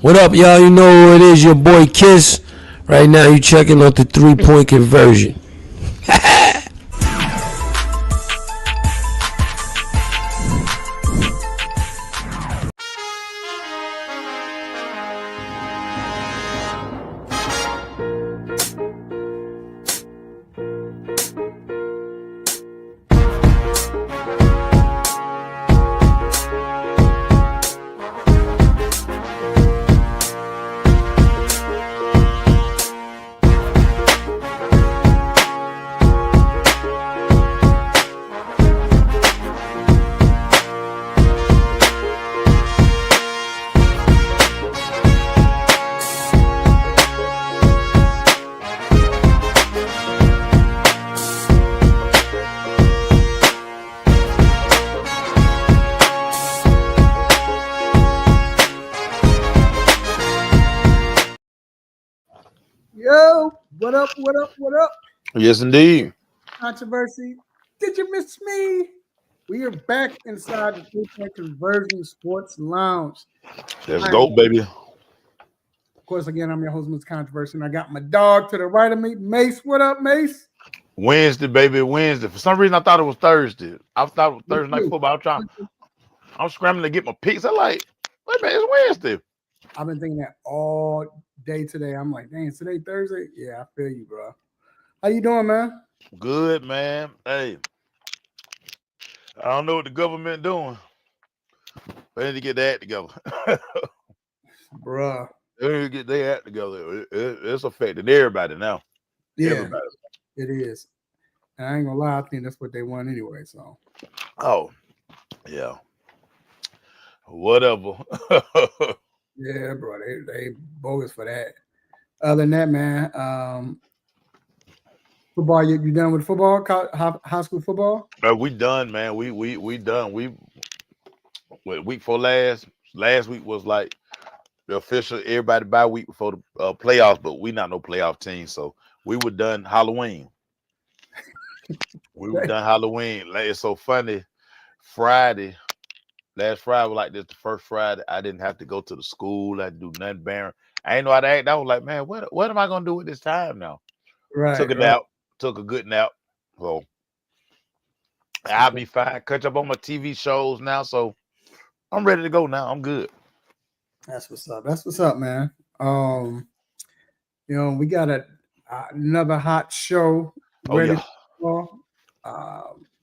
What up, y'all? You know who it is, your boy Kiss. Right now, you checking out the 3-point conversion. Yo, what up, what up, what up? Yes, indeed. Controversy. Did you miss me? We are back inside the 3-point conversion sports lounge. Let's go, baby. Of course, again, I'm your host, Mr. Controversy, and I got my dog to the right of me, Mace. What up, Mace? Wednesday, baby, Wednesday. For some reason, I thought it was Thursday. I thought it was Thursday night football. I'm scrambling to get my picks. I'm like, wait a minute, it's Wednesday. I've been thinking that all day today. I'm like, dang, today Thursday? Yeah, I feel you, bro. How you doing, man? Good, man. Hey, I don't know what the government doing. They need to get their act together. Bruh. They need to get their act together. It's affecting everybody now. Yeah, Everybody. it is. And I ain't gonna lie, I think that's what they want anyway. So. Oh, yeah. Whatever. Yeah, bro, they bogus for that. Other than that, man, football. You done with football? High school football? We done, man. We done. Week before last week was like the official everybody bye week before the playoffs, but we not no playoff team, so we were done Halloween. We were done Halloween. Like, it's so funny. Last Friday was like this. The first Friday, I didn't have to go to the school. I do nothing barren. I ain't know how to act. I was like, man, what am I gonna do with this time now? Right. Took a nap. Took a good nap. So I'll be fine. Catch up on my TV shows now. So I'm ready to go now. I'm good. That's what's up. That's what's up, man. We got another hot show ready.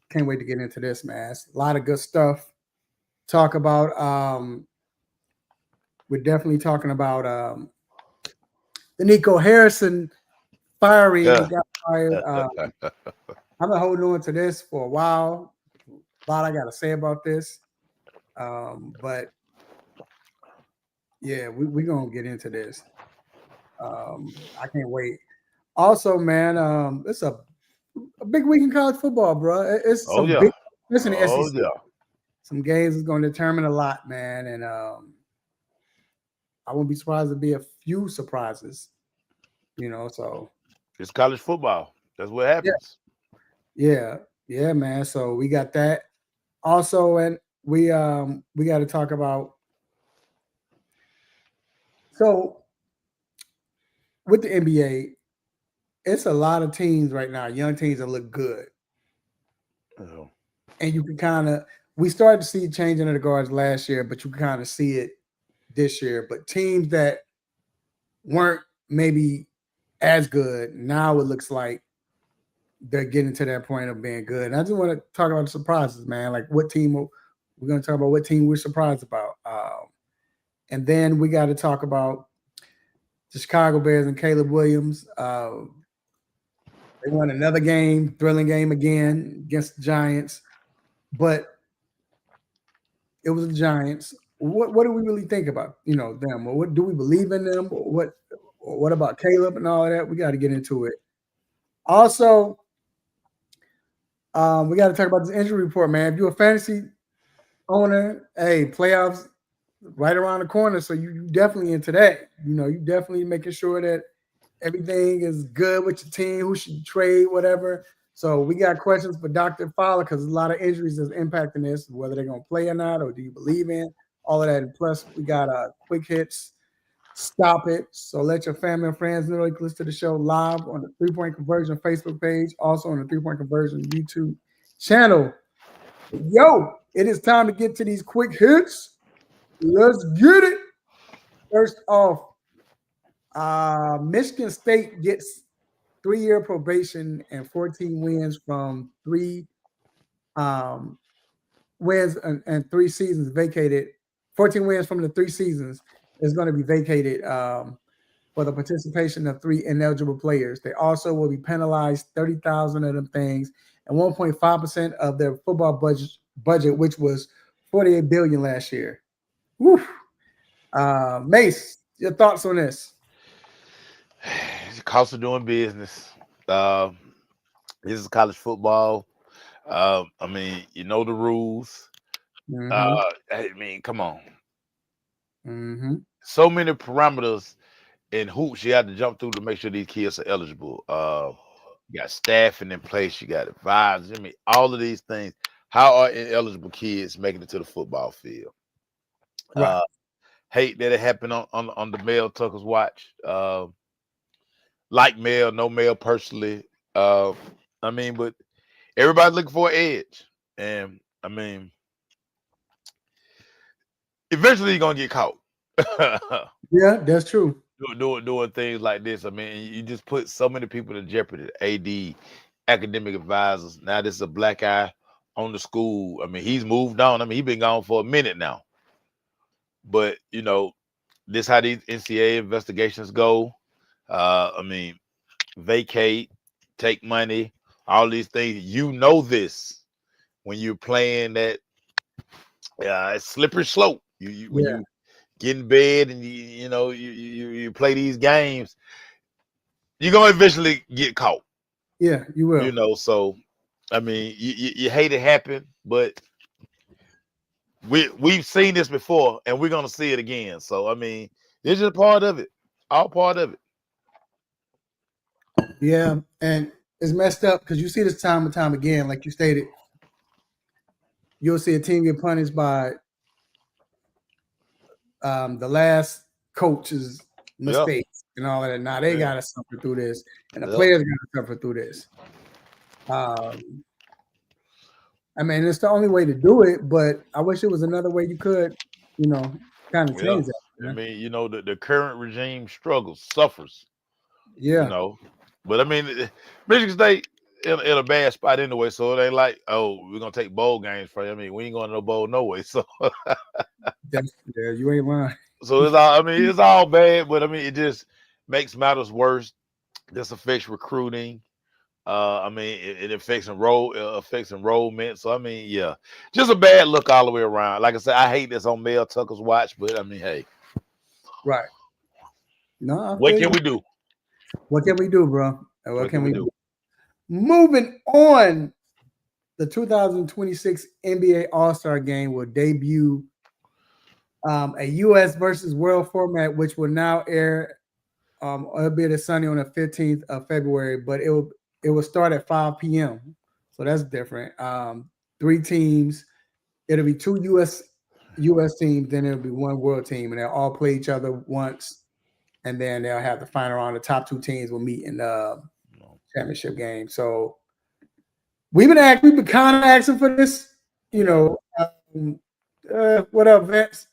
Can't wait to get into this, man. It's a lot of good stuff. Talk about. We're definitely talking about the Nico Harrison firing. Yeah. He got fired. I've been holding on to this for a while. A lot I got to say about this. But yeah, we're going to get into this. I can't wait. Also, man, it's a big week in college football, bro. It's big. Listen, SEC. Some games is going to determine a lot, man. And I wouldn't be surprised to be a few surprises, so. It's college football. That's what happens. Yeah, man. So we got that. Also, and we got to talk about. So with the NBA, it's a lot of teams right now, young teams that look good. Oh. And you can we started to see changing of the guards last year, but you can kind of see it this year. But teams that weren't maybe as good, now it looks like they're getting to that point of being good. And I just want to talk about the surprises, man. Like what team we're going to talk about, what team we're surprised about. And then we got to talk about the Chicago Bears and Caleb Williams. They won another game, thrilling game again against the Giants. But it was the Giants. What do we really think about, them? Or what do we believe in them? Or what about Caleb and all of that? We got to get into it. Also, we got to talk about this injury report, man. If you're a fantasy owner, hey, playoffs right around the corner, so you definitely into that. You definitely making sure that everything is good with your team, who should trade, whatever. So we got questions for Dr. Fowler because a lot of injuries is impacting this, whether they're going to play or not, or do you believe in all of that. And plus, we got quick hits stop it. So let your family and friends know you can listen to the show live on the 3 Point Conversion Facebook page, also on the 3 Point Conversion YouTube channel. Yo, it is time to get to these quick hits. Let's get it. First off, Michigan State gets 3-year probation and 14 wins from 3 wins and 3 seasons vacated. 14 wins from the 3 seasons is going to be vacated for the participation of 3 ineligible players. They also will be penalized 30,000 of them things and 1.5% of their football budget, which was 48 billion last year. Woo. Mace, your thoughts on this? It's the cost of doing business. This is college football. I mean, you know the rules. I mean, come on. So many parameters and hoops you have to jump through to make sure these kids are eligible. You got staffing in place, you got advisors. I mean, all of these things. How are ineligible kids making it to the football field? Right. Hate that it happened on the Mel Tucker's watch. Like Mel, no Mel personally. I mean, but everybody's looking for an edge. And I mean, eventually you're gonna get caught. Yeah, that's true. Doing things like this. I mean, you just put so many people in jeopardy. AD, academic advisors. Now this is a black eye on the school. I mean, he's moved on. I mean, he's been gone for a minute now. But you know, this how these NCAA investigations go. I mean, vacate, take money, all these things. You know this when you're playing that slippery slope. When you get in bed and you play these games, you're gonna eventually get caught. Yeah, you will. You know, so I mean, you hate it happen, but we've seen this before, and we're gonna see it again. So I mean, it's just part of it, all part of it. Yeah, and it's messed up because you see this time and time again, like you stated. You'll see a team get punished by the last coach's mistakes and all of that. Now they gotta suffer through this, and the players gotta suffer through this. I mean, it's the only way to do it, but I wish it was another way you could, kind of change that. I mean, you know, the current regime struggles, suffers. Yeah. You know, but I mean, Michigan State in a bad spot anyway, so it ain't like, oh, we're gonna take bowl games from you. I mean, we ain't going to no bowl no way. So yeah, you ain't lying. So it's all, I mean, it's all bad, but I mean, it just makes matters worse. This affects recruiting. I mean, it affects enrollment. So I mean, yeah, just a bad look all the way around. Like I said, I hate this on Mel Tucker's watch, but I mean, hey, right? No, what can we do? What can we do, bro? What can we do? Moving on, the 2026 NBA All-Star Game will debut a U.S. versus World format, which will now air. It'll be this Sunday on the 15th of February, but it will start at 5 p.m. So that's different. 3 teams. It'll be 2 U.S. teams, then it'll be 1 world team, and they'll all play each other once, and then they'll have the final round. The top 2 teams will meet in the championship game. So we've been kind of asking for this. What up, Vince?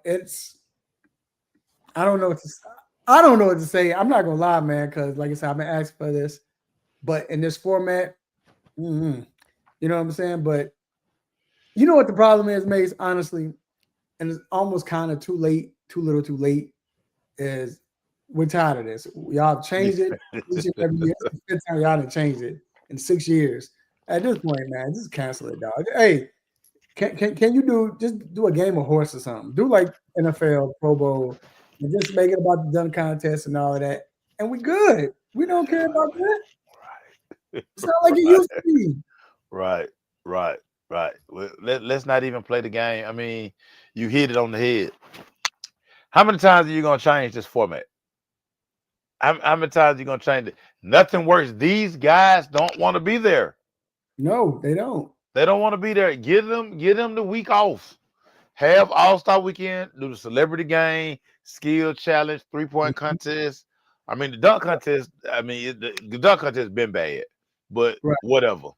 It's I don't know what to say. I'm not gonna lie, man, because like I said, I've been asking for this, but in this format, you know what I'm saying. But you know what the problem is, Mace, honestly, and it's almost kind of too late, too little, too late. Is we're tired of this. Y'all have changed it. Each and every year. It's the 5th time y'all done changed it in 6 years. At this point, man, just cancel it, dog. Hey, can you do a game of horse or something? Do like NFL, Pro Bowl, and just make it about the dunk contest and all of that. And we good. We don't care about that. Right. It's not like it used to be. Right. Well, let's not even play the game. I mean, you hit it on the head. How many times are you gonna change this format? How many times are you gonna change it? Nothing works. These guys don't want to be there. No, they don't. They don't want to be there. Give them the week off. have All-Star Weekend, do the celebrity game, skill challenge, 3-point contest. I mean, the dunk contest. I mean, the dunk contest has been bad, but Right. whatever.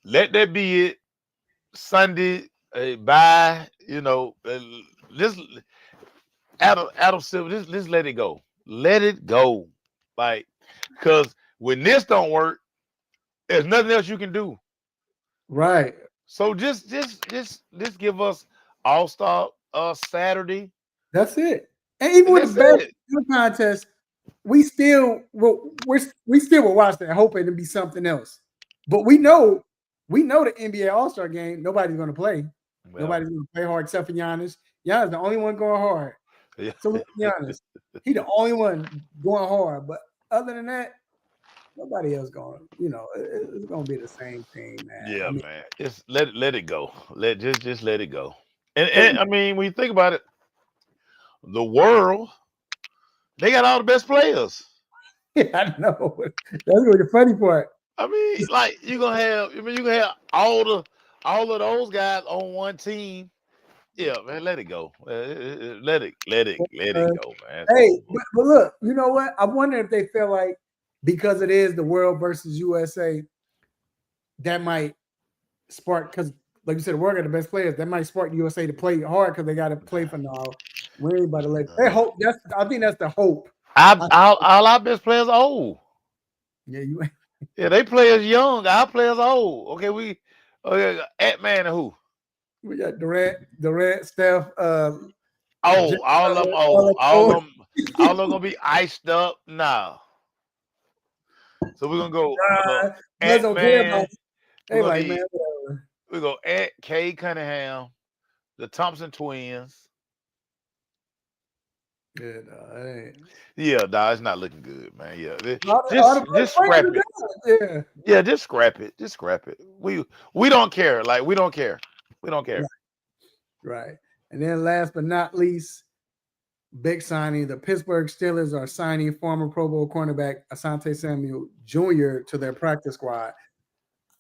Let that be it. Sunday, bye. Just Adam Silver. Just let it go. Let it go. Like, because when this don't work, there's nothing else you can do. Right. So just give us All-Star Saturday. That's it. And even And with the that's best it. contest, we still will watch that, hoping to be something else. But we know the NBA All-Star game, nobody's going to play. Well, Nobody's going to play hard except for Giannis. Giannis the only one going hard. yeah. So let's be honest, he the only one going hard. But other than that, nobody else going. It's going to be the same thing, man. Yeah, I mean, man. Just let it go. Just let it go. And I mean, when you think about it, the world, they got all the best players. I know that's really the funny part. I mean, like you gonna have all of those guys on one team. Yeah, man, let it go. Let it go, man. Hey, but look, you know what? I wonder if they feel like because it is the world versus USA, that might spark, because like you said, the world got the best players. That might spark USA to play hard because they got to play for now. We ain't about to let. They hope. I think that's the hope. All our best players are old. Yeah, you. Yeah, they players young. Our players old. Okay, Ant-Man and who? We got Durant, Steph. Oh, all of them old. All of them gonna be iced up now. So we're gonna go Don't care about Ant-Man. it. They like, man, We go Ant K Cunningham, the Thompson twins. Yeah, It's not looking good, man. Yeah, just scrap it. Yeah, Yeah, just scrap it. Just scrap it. We don't care. Like we don't care. We don't care. Right. And then last but not least, big signing. The Pittsburgh Steelers are signing former Pro Bowl cornerback Asante Samuel Jr. to their practice squad.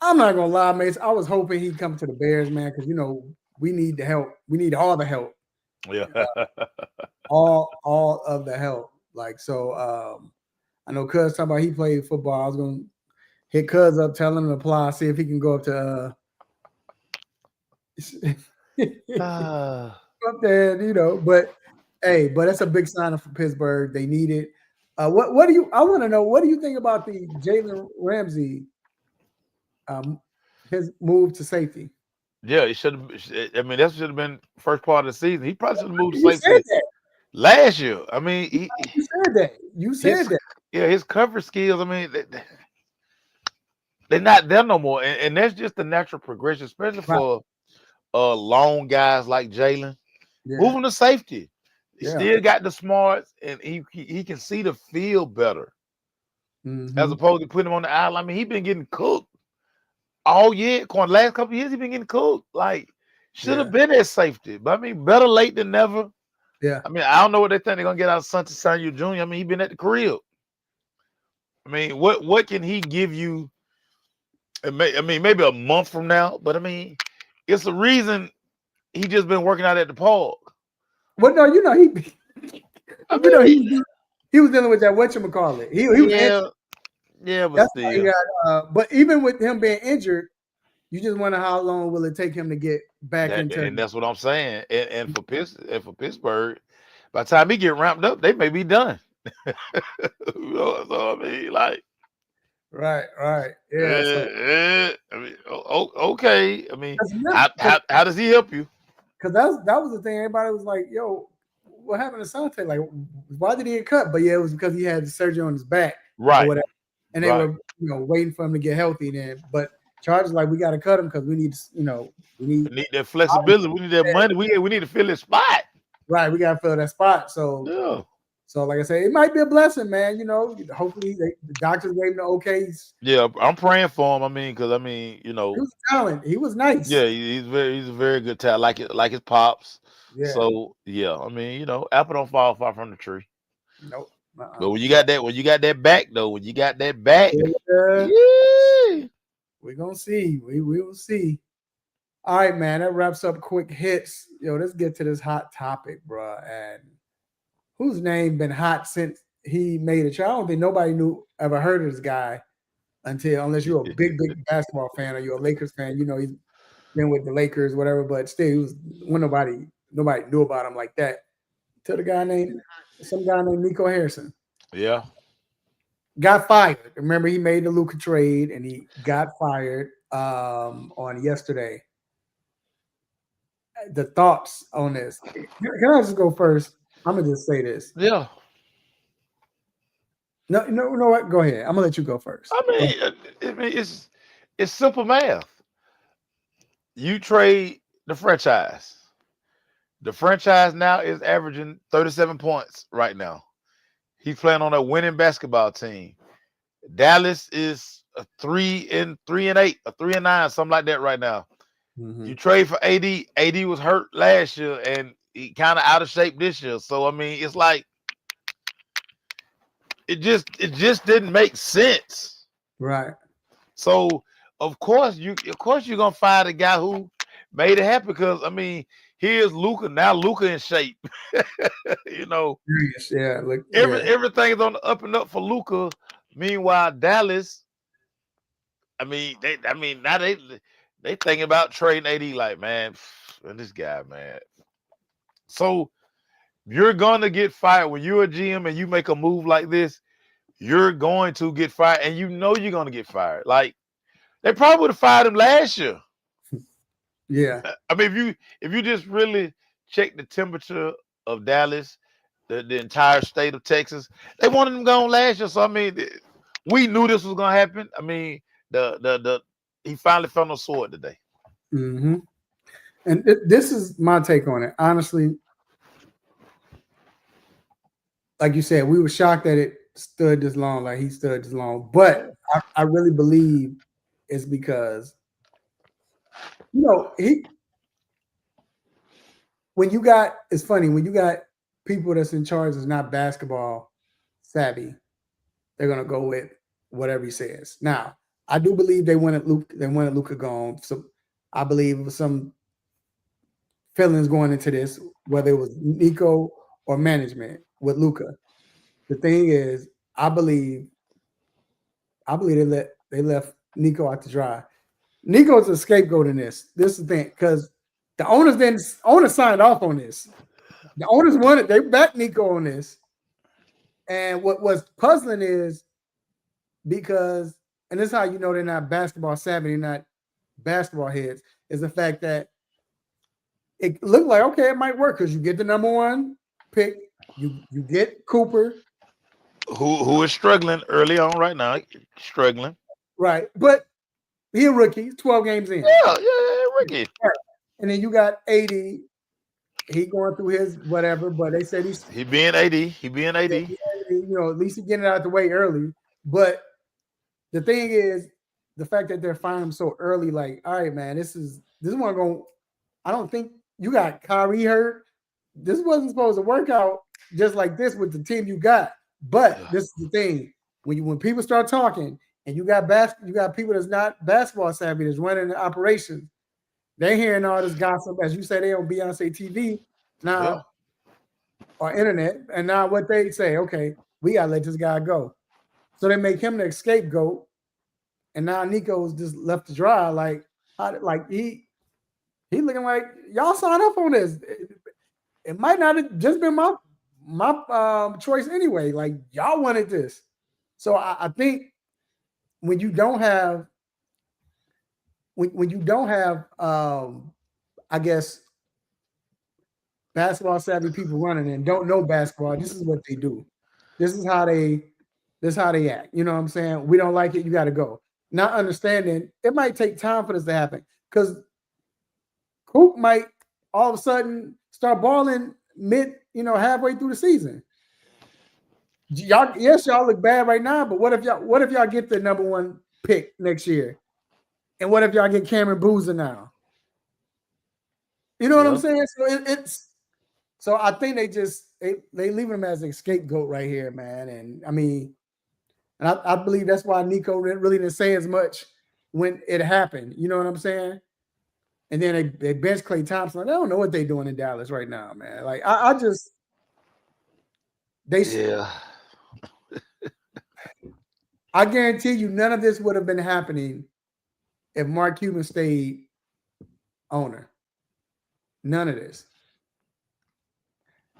I'm not gonna lie, mates. I was hoping he'd come to the Bears, man, because we need the help. We need all the help. Yeah. all of the help. Like, so I know Cuz talking about he played football. I was gonna hit Cuz up, tell him to apply, see if he can go up to up there, but hey, but that's a big sign for Pittsburgh. They need it. I want to know, what do you think about the Jalen Ramsey his move to safety? Yeah, it should have. I mean, that should have been first part of the season. He probably should have moved to You safety said that. last year. I mean, You said that. You said that. Yeah, his cover skills. I mean, they're not there no more, and that's just the natural progression, especially for long guys like Jalen. Yeah. Moving to safety, he Yeah. still got the smarts, and he can see the field better, as opposed to putting him on the island. I mean, he been getting cooked all year. Last couple of years, he been getting cooked. Like, should have been at safety, but I mean, better late than never. Yeah. I mean, I don't know what they think they're gonna get out of Asante Samuel Jr. I mean, he been at the crib. I mean, what can he give you? I mean, maybe a month from now, but I mean, it's a reason he just been working out at the park. Well, no, he was dealing with that whatchamacallit. He was injured. But still. But even with him being injured, you just wonder how long will it take him to get back into. And that's what I'm saying. And for Pittsburgh, by the time he get ramped up, they may be done. So I mean, like. Right. Yeah. I mean, okay. I mean, how does he help you? Because that was the thing. Everybody was like, "Yo, what happened to Asante? Like, why did he get cut?" But yeah, it was because he had the surgery on his back, right? Or whatever. And they were, waiting for him to get healthy. Then, but Chargers like, we got to cut him because we need, we need that flexibility. We need that money. We need to fill his spot. Right, we got to fill that spot. So yeah. So, like I said, it might be a blessing, man. Hopefully the doctors gave him the okays. Yeah, I'm praying for him. I mean, because he was talent. He was nice. Yeah, he's a very good talent, like his pops. Yeah. So yeah, I mean, apple don't fall far from the tree. Nope. But when you got that back, though, we're gonna see. We will see. All right, man. That wraps up quick hits. Yo, let's get to this hot topic, bro. And whose name been hot since he made a child? I don't think nobody ever heard of this guy unless you're a big basketball fan or you're a Lakers fan. You know, he's been with the Lakers, whatever, but still, he was when nobody knew about him like that. To some guy named Nico Harrison. Yeah. Got fired. Remember, he made the Luka trade and he got fired on yesterday. The thoughts on this. Can I just go first? I'm gonna just say this. Yeah. No, you know what? Go ahead. I'm gonna let you go first. I mean, it's simple math. You trade the franchise. The franchise now is averaging 37 points right now. He's playing on a winning basketball team. Dallas is a 3-8, a 3-9, something like that right now. Mm-hmm. You trade for AD. AD was hurt last year and he kind of out of shape this year. So I mean, it's like it just didn't make sense. Right. So of course you're gonna fire the guy who made it happen because I mean here's Luka. Now Luka in shape. You know, yeah. Everything's on the up and up for Luka. Meanwhile, Dallas, now they thinking about trading AD like, man, this guy, man. So you're gonna get fired when you're a GM and you make a move like this. You're going to get fired, and you know you're gonna get fired. Like they probably would have fired him last year. Yeah. I mean, if you just really check the temperature of Dallas, the entire state of Texas, they wanted him gone last year. So I mean, we knew this was gonna happen. I mean, he finally found a sword today. Mm-hmm. And this is my take on it. Honestly, like you said, we were shocked that it stood this long, like he stood this long. But I really believe it's because, you know, it's funny, when you got people that's in charge that's not basketball savvy, they're gonna go with whatever he says. Now, I do believe they wanted Luka gone. So I believe it was some feelings going into this, whether it was Nico or management with Luka. The thing is, I believe they left Nico out to dry. Nico's a scapegoat in this. This is the thing, because the owners signed off on this. The owners they backed Nico on this. And what was puzzling is because, and this is how you know they're not basketball savvy, they're not basketball heads, is the fact that it looked like, okay, it might work because you get the number one pick, you get Cooper, who is struggling early on right now, struggling. Right, but he a rookie, 12 games in. Yeah, rookie. Right. And then you got 80. He going through his whatever, but they said he being AD. You know, at least he getting it out the way early. But the thing is, the fact that they're firing him so early, like, all right, man, this one going. I don't think you got Kyrie hurt. This wasn't supposed to work out just like this with the team you got. But this is the thing: when people start talking, and you got people that's not basketball savvy that's running the operations, they're hearing all this gossip, as you say, they on Beyonce TV now or internet, and now what they say, okay, we gotta let this guy go. So they make him the scapegoat, and now Nico's just left to dry. Like he looking like y'all signed up on this. It might not have just been my choice anyway. Like y'all wanted this, so I think when you don't have I guess basketball savvy people running and don't know basketball, this is what they do. This is how they act. You know what I'm saying? We don't like it, you got to go. Not understanding it might take time for this to happen because Coop might all of a sudden start balling halfway through the season. Y'all look bad right now, but what if y'all get the number one pick next year? And what if y'all get Cameron Boozer now? You know what I'm saying? So so I think they leave him as a scapegoat right here, man. And I mean, and I believe that's why Nico really didn't say as much when it happened. You know what I'm saying? and then they bench Klay Thompson. I don't know what they're doing in Dallas right now, man. Like I just Yeah. I guarantee you none of this would have been happening if Mark Cuban stayed owner. None of this.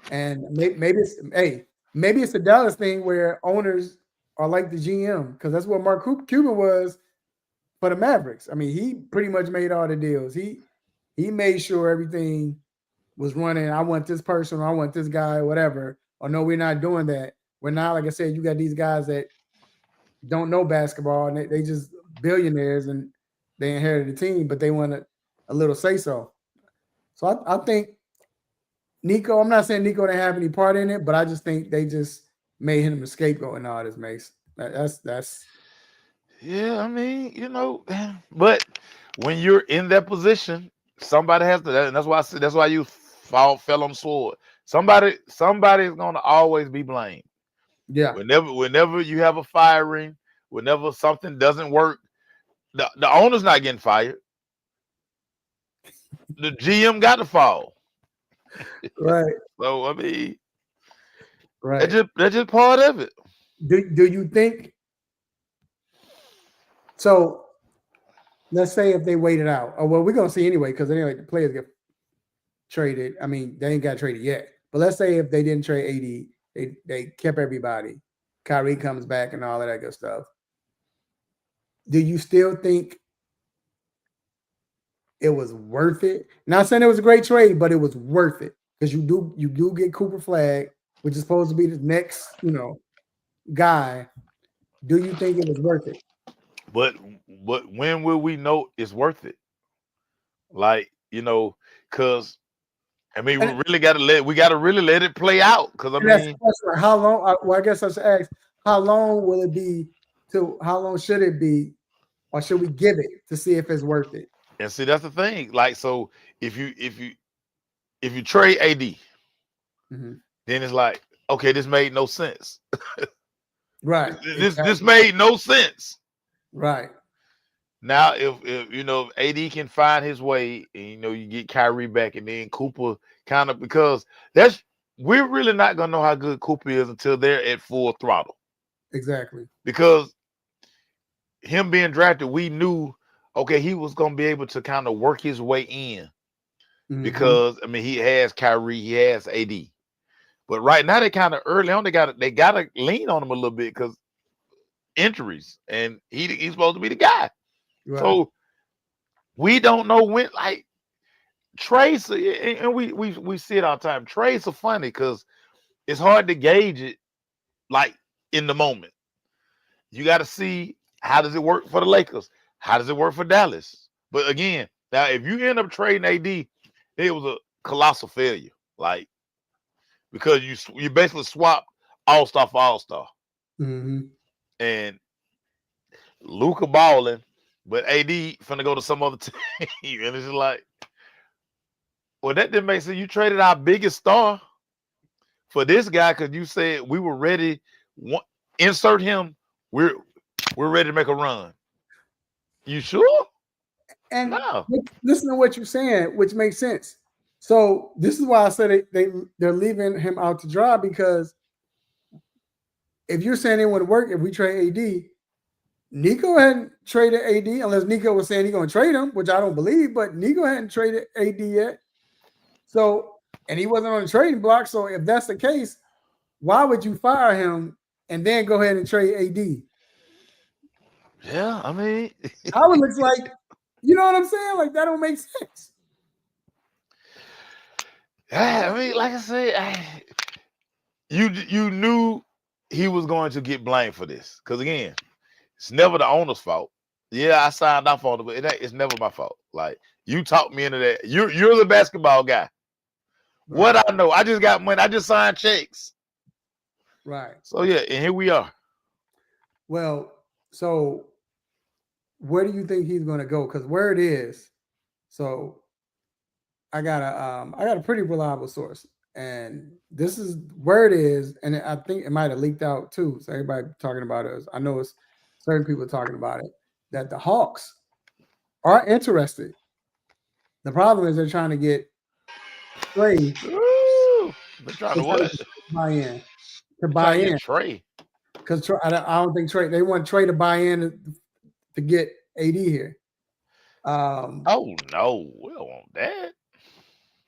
And maybe it's the Dallas thing where owners are like the GM because that's what Mark Cuban was for the Mavericks. I mean, he pretty much made all the deals. He made sure everything was running. I want this person, or I want this guy, whatever. Or no, we're not doing that. We're not, like I said, you got these guys that don't know basketball and they just billionaires and they inherited the team, but they want a little say so. So I think Nico, I'm not saying Nico didn't have any part in it, but I just think they just made him a scapegoat and all this, Mace. That's Yeah, I mean, but when you're in that position, somebody has to, and that's why I said that's why you fell on the sword. Somebody is gonna always be blamed. yeah. Whenever you have a firing, whenever something doesn't work, the owner's not getting fired. The GM got to fall. Right. So I mean, Right. that's just part of it. Do you think so? Let's say if they waited out. Oh, well, we're gonna see anyway, because anyway, the players get traded. I mean, they ain't got traded yet. But let's say if they didn't trade AD, they kept everybody. Kyrie comes back and all of that good stuff. Do you still think it was worth it? Not saying it was a great trade, but it was worth it because you do get Cooper Flag, which is supposed to be the next, guy. Do you think it was worth it? But when will we know it's worth it? Like, because I mean, we got to really let it play out. Because I mean, how long? Well, I guess I should ask, how long will it be? How long should it be, or should we give it to see if it's worth it? And see, that's the thing. Like, so if you trade AD, Mm-hmm. then it's like, okay, this made no sense. Right. This made no sense. Right. Now, if AD can find his way, and you get Kyrie back, and then Cooper kind of, because we're really not gonna know how good Cooper is until they're at full throttle. Exactly. Because him being drafted, we knew, okay, he was gonna be able to kind of work his way in. Mm-hmm. Because I mean, he has Kyrie, he has AD, but right now they kind of early on they gotta lean on him a little bit because injuries, and he's supposed to be the guy. Right. So we don't know when, like, trades, and we see it all the time. Trades are funny because it's hard to gauge it, like, in the moment. You got to see, how does it work for the Lakers? How does it work for Dallas? But again, now if you end up trading AD, it was a colossal failure, like, because you basically swap all-star for all-star. Mm-hmm. And Luka balling, but AD finna go to some other team. And it's just like, well, that didn't make sense. You traded our biggest star for this guy because you said we were ready. Insert him. We're ready to make a run. You sure? And no. Listen to what you're saying, which makes sense. So this is why I said they're leaving him out to dry, because if you're saying it wouldn't work if we trade AD, Nico hadn't traded AD unless Nico was saying he's going to trade him, which I don't believe, but Nico hadn't traded AD yet. So, and he wasn't on the trading block. So if that's the case, why would you fire him and then go ahead and trade AD? Yeah, I mean, how it looks like, you know what I'm saying? Like, that don't make sense. I mean, like I said, you knew he was going to get blamed for this, because again, it's never the owner's fault. Yeah, I signed off on it, but it's never my fault. Like, you talked me into that. You're the basketball guy. Right. What I know, I just got money. I just signed checks. Right. So yeah, and here we are. Well, so where do you think he's going to go? Because where it is, so I got a pretty reliable source, and this is where it is, and I think it might have leaked out too. So everybody talking about it. I know it's certain people talking about it, that the Hawks are interested The problem is they're trying to get Trey. Ooh, they're trying to They're trying what? to buy in. To They're buy trying to in. get Trey. Because I don't think Trey, they want Trey to buy in to get AD here. Oh no, we don't want that.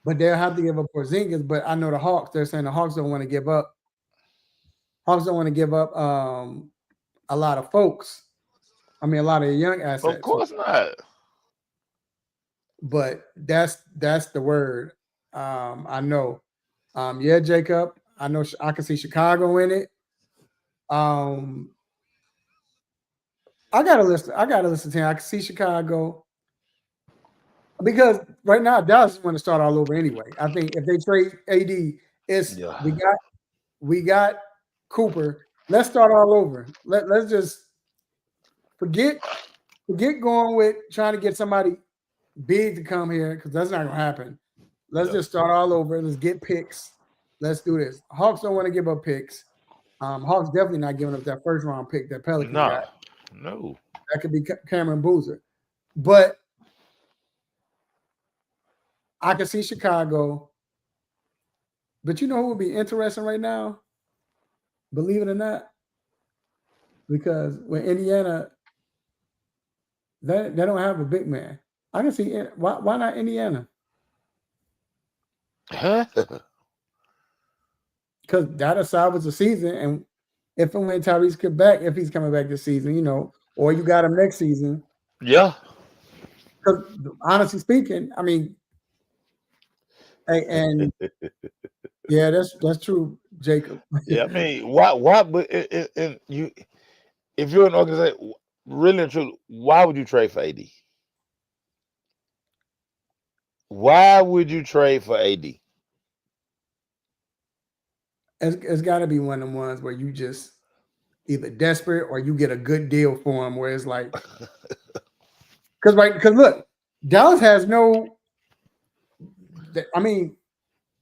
But they'll have to give up Porzingis. But I know the Hawks, they're saying the Hawks don't want to give up. Hawks don't want to give up a lot of folks. I mean, a lot of young assets. Of course not. But that's the word. I know. Yeah, Jacob. I know I can see Chicago in it. I gotta listen to him. I can see Chicago. Because right now Dallas want to start all over anyway. I think if they trade AD, it's we got Cooper. Let's start all over. Let's just forget going with trying to get somebody big to come here because that's not gonna happen. Let's just start all over. Let's get picks. Let's do this. Hawks don't want to give up picks. Hawks definitely not giving up that first round pick that Pelicans got. No. That could be Cameron Boozer. But I can see Chicago. But you know who would be interesting right now? Believe it or not. Because when Indiana, they don't have a big man. I can see why not Indiana? Because that'll salvage the season. And if and when Tyrese comes back, if he's coming back this season, or you got him next season. Yeah. Because honestly speaking, I mean, and yeah, that's true, Jacob. Yeah, I mean, why? But if you're an organization, really and truly, why would you trade for AD? Why would you trade for AD? It's got to be one of the ones where you just either desperate or you get a good deal for him, where it's like, because look, Dallas has no. I mean,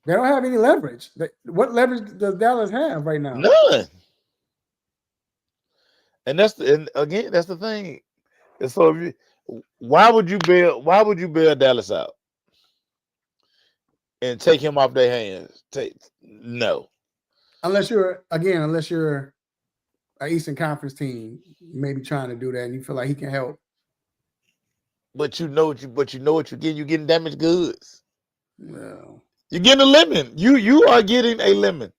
they don't have any leverage. What leverage does Dallas have right now? None. And that's the thing. And so, why would you bail Dallas out and take him off their hands? No. Unless you're an Eastern Conference team, maybe trying to do that, and you feel like he can help. But you know what you're getting. You're getting damaged goods. Well, you're getting a lemon. You are getting a lemon.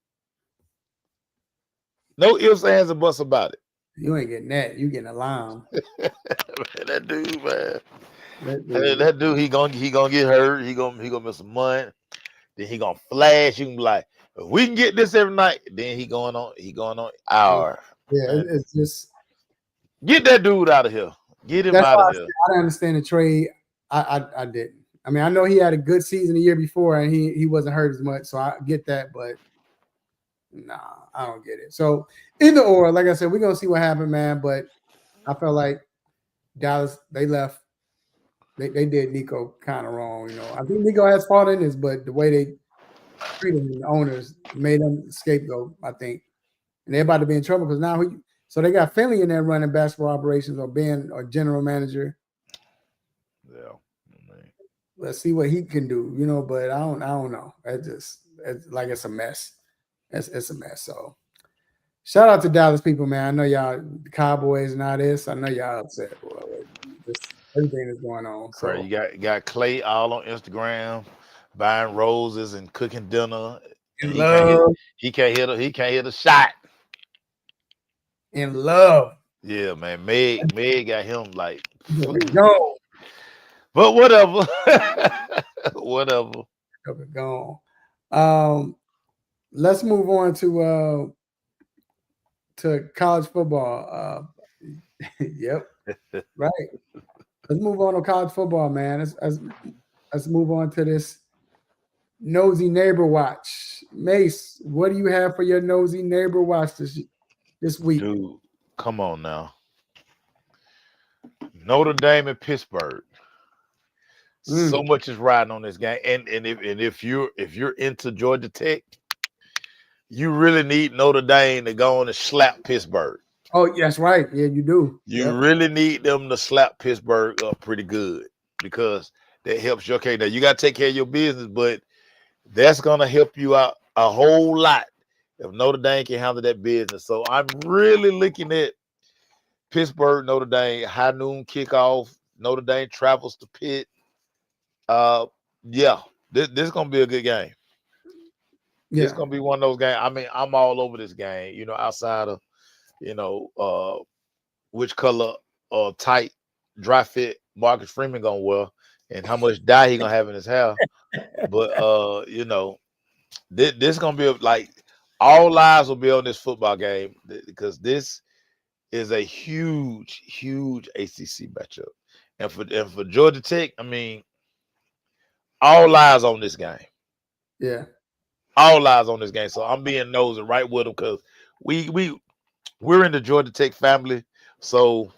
No ifs, ands, or buts about it. You ain't getting that. You getting a lime. That dude, man. That dude, he gonna get hurt. He gonna miss a month. Then he gonna flash. You can be like, if we can get this every night, then he going on hour. Yeah, it's just get that dude out of here. Get him out of here. I don't understand the trade. I didn't. I mean, I know he had a good season the year before and he wasn't hurt as much, so I get that, but nah, I don't get it. So either or, like I said, we're gonna see what happened, man. But I felt like Dallas, they left. They did Nico kind of wrong, I think Nico has fault in this, but the way they treated him, the owners made him scapegoat, I think. And they're about to be in trouble because now so they got Finley in there running basketball operations or being a general manager. Yeah. Let's see what he can do, but I don't know. It's a mess. It's a mess. So shout out to Dallas people, man. I know y'all the Cowboys and all this. I know y'all upset. Everything is going on. So right, you got Clay all on Instagram buying roses and cooking dinner. And he can't hit a shot. In love. Yeah, man. Meg got him like go. But whatever. Whatever. Gone. Let's move on to college football. Yep. Right. Let's move on to college football, man. Let's move on to this nosy neighbor watch. Mace, what do you have for your nosy neighbor watch this week? Dude, come on now. Notre Dame and Pittsburgh. So much is riding on this game. And if you're into Georgia Tech, you really need Notre Dame to go on and slap Pittsburgh. Oh, that's right. Yeah, you do. You really need them to slap Pittsburgh up pretty good because that helps you. Okay, now you got to take care of your business, but that's gonna help you out a whole lot if Notre Dame can handle that business. So I'm really looking at Pittsburgh, Notre Dame, high noon kickoff. Notre Dame travels to Pitt. Yeah, this is gonna be a good game. This is Yeah. gonna be one of those games. I mean, I'm all over this game. Outside of which color tight dry fit Marcus Freeman gonna wear and how much dye he gonna have in his hair. But this gonna be like all eyes will be on this football game because this is a huge, huge ACC matchup. And for Georgia Tech, I mean, all eyes on this game. Yeah. All eyes on this game. So I'm being nosy right with them because we're in the Georgia Tech family. So,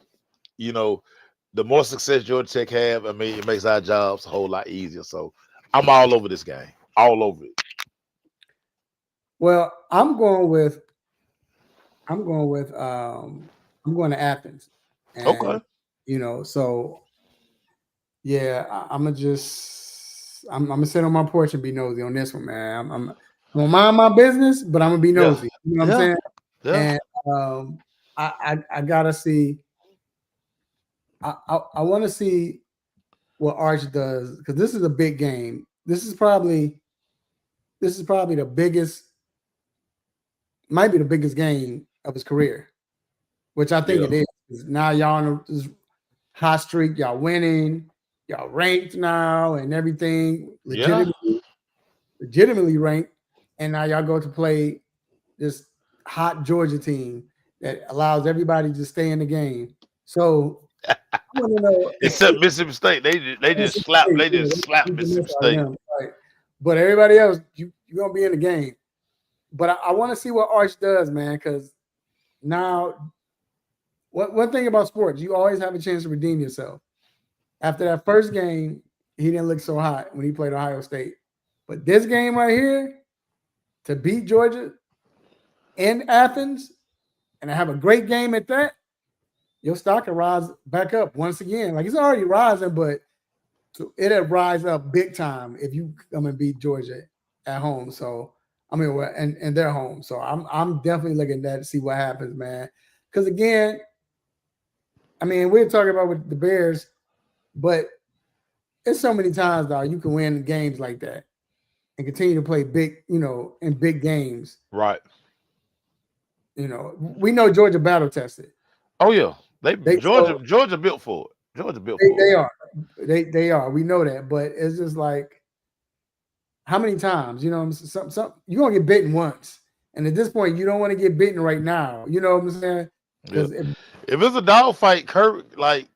the more success Georgia Tech have, I mean, it makes our jobs a whole lot easier. So I'm all over this game. All over it. Well, I'm going to Athens. And Okay. so yeah, I'm gonna sit on my porch and be nosy on this one, man. I'm gonna mind my business, but I'm gonna be Yeah. nosy. You know what I'm Yeah. saying? Yeah. And I gotta see. I want to see what Arch does because this is a big game. This is probably the biggest, might be the biggest game of his career, which I think Yeah. it is. Now y'all on this hot streak, y'all winning, y'all ranked now, and everything Yeah. legitimately ranked, and now y'all go to play this hot Georgia team that allows everybody to stay in the game. So I want to know. Except Mississippi State, they just slapped Mississippi State. Right. But everybody else, you're gonna be in the game. But I want to see what Arch does, man, because now one thing about sports, you always have a chance to redeem yourself. After that first game, he didn't look so hot when he played Ohio State. But this game right here, to beat Georgia in Athens and to have a great game at that, your stock can rise back up once again. Like it's already rising, but it'll rise up big time if you come and beat Georgia at home. So I mean, and they're home. So I'm definitely looking at that to see what happens, man. Because again, I mean, we're talking about with the Bears, but it's so many times, dog, you can win games like that and continue to play big, in big games. Right. We know Georgia battle tested. Oh yeah. So Georgia built for it. Georgia built they, for they it. are. They are. We know that, but it's just like how many times, some you're gonna get bitten once. And at this point, you don't want to get bitten right now. You know what I'm saying? Yeah. Because If it's a dog fight, Kirby, like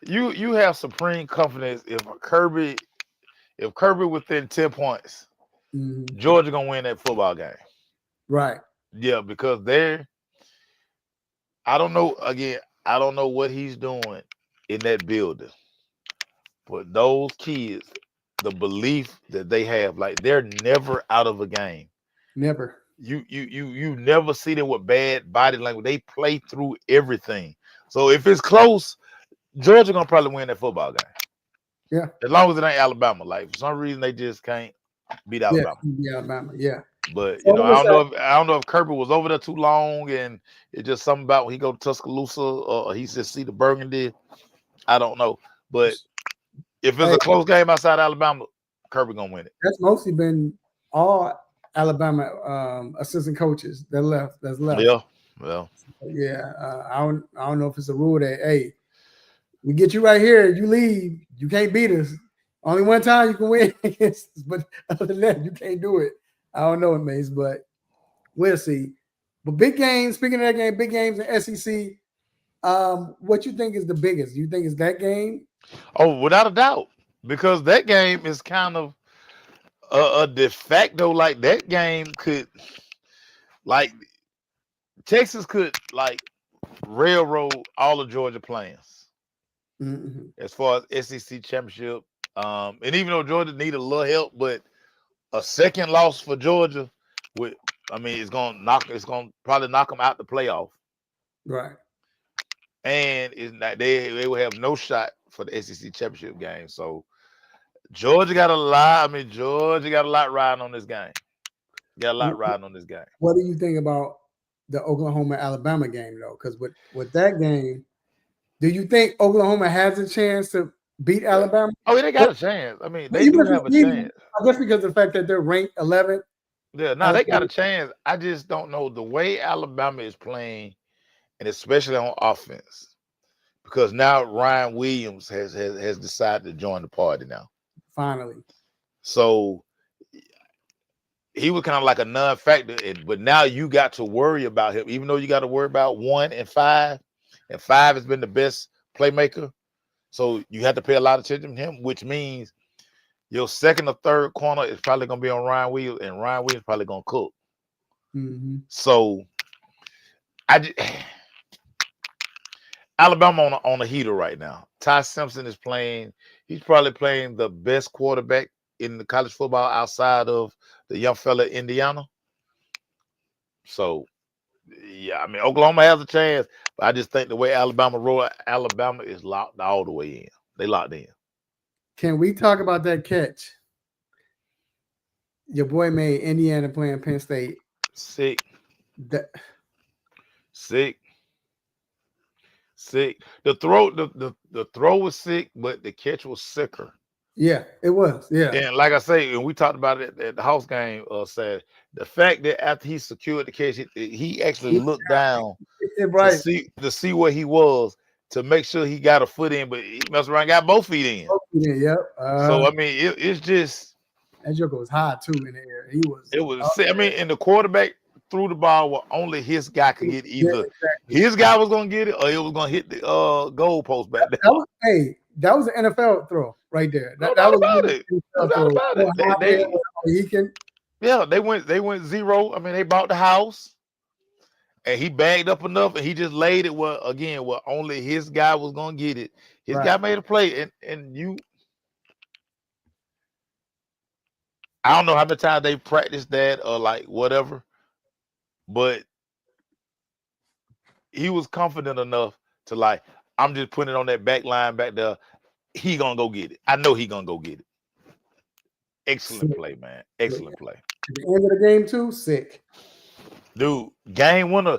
you have supreme confidence if Kirby within 10 points, Georgia gonna win that football game. Right. Yeah, because I don't know what he's doing in that building. But those kids, the belief that they have, like they're never out of a game. Never. You never see them with bad body language. They play through everything. So if it's close, Georgia gonna probably win that football game. Yeah. As long as it ain't Alabama. Like for some reason they just can't beat Alabama. Yeah, Alabama. Yeah. But So I don't know if Kirby was over there too long and it's just something about when he go to Tuscaloosa or he just see the Burgundy. I don't know. But if it's a close game outside Alabama, Kirby gonna win it. That's mostly been all Alabama assistant coaches that's left. Yeah. Well. Yeah. I don't know if it's a rule that hey, we get you right here, you leave, you can't beat us. Only one time you can win against us, but other than that, you can't do it. I don't know it, Mace, but we'll see. But big games, speaking of that game, big games in SEC. What you think is the biggest? You think it's that game? Oh, without a doubt. Because that game is kind of a de facto, like that game could like Texas could like railroad all of Georgia plans as far as SEC championship. And even though Georgia need a little help, but a second loss for Georgia it's gonna probably knock them out the playoff. Right. And it's not, they will have no shot for the SEC championship game. So Georgia got a lot. I mean, Georgia got a lot riding on this game. Got a lot Wh- riding on this game. What do you think about the Oklahoma Alabama game though? Because with that game, do you think Oklahoma has a chance to beat Yeah. Alabama? Oh, they got But a chance. I mean, they even do if have a it's easy, chance. I guess because of the fact that they're ranked 11th. Yeah, no, they got Alabama, a chance. I just don't know the way Alabama is playing, and especially on offense, because now Ryan Williams has decided to join the party now. finally. So he was kind of like a non-factor, but now you got to worry about him, even though you got to worry about 1 and 5, and 5 has been the best playmaker. So you have to pay a lot of attention to him, which means your second or third corner is probably going to be on Ryan Williams, and Ryan Williams probably going to cook. Mm-hmm. So Alabama on a heater right now. Ty Simpson is playing. He's probably playing the best quarterback in the college football outside of the young fella Indiana. So, yeah, I mean, Oklahoma has a chance, but I just think the way Alabama roll, Alabama is locked all the way in. They locked in. Can we talk about that catch your boy made Indiana playing Penn State? Sick, That, sick. Sick. The throw was sick, but the catch was sicker. yeah, it was. Yeah, And like I say, and we talked about it at the house game, said the fact that after he secured the catch, he actually looked down to right. see where he was to make sure he got a foot in, but he messed around, got both feet in. Yep. So I mean, it's just That joker was high too in the air. He was. it was. I mean, and the quarterback threw the ball where only his guy could get either his guy was gonna get it or it was gonna hit the goal post back there. That was an NFL throw right there. No That doubt was about it. No doubt about it. He can. Yeah, they went 0. I mean, they bought the house, and he bagged up enough, and he just laid it where only his guy was gonna get it. His guy made a play, and you. I don't know how many times they practiced that or like whatever, but he was confident enough to like, I'm just putting it on that back line back there. He gonna go get it. I know he gonna go get it. Excellent play, man. Excellent play. At the end of the game, too, sick. Dude, game winner.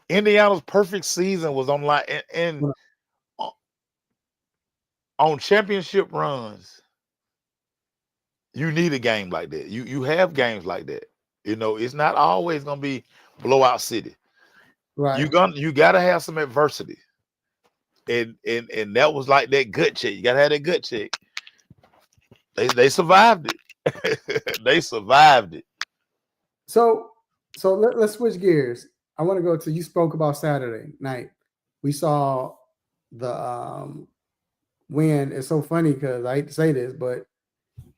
Indiana's perfect season was on line, and on championship runs, you need a game like that. You have games like that. You know, it's not always gonna be blowout city. Right. You gotta have some adversity. And that was like that gut check. You gotta have that gut check. They survived it. They survived it. So let's switch gears. I want to go to, you spoke about Saturday night. We saw the win. It's so funny because I hate to say this, but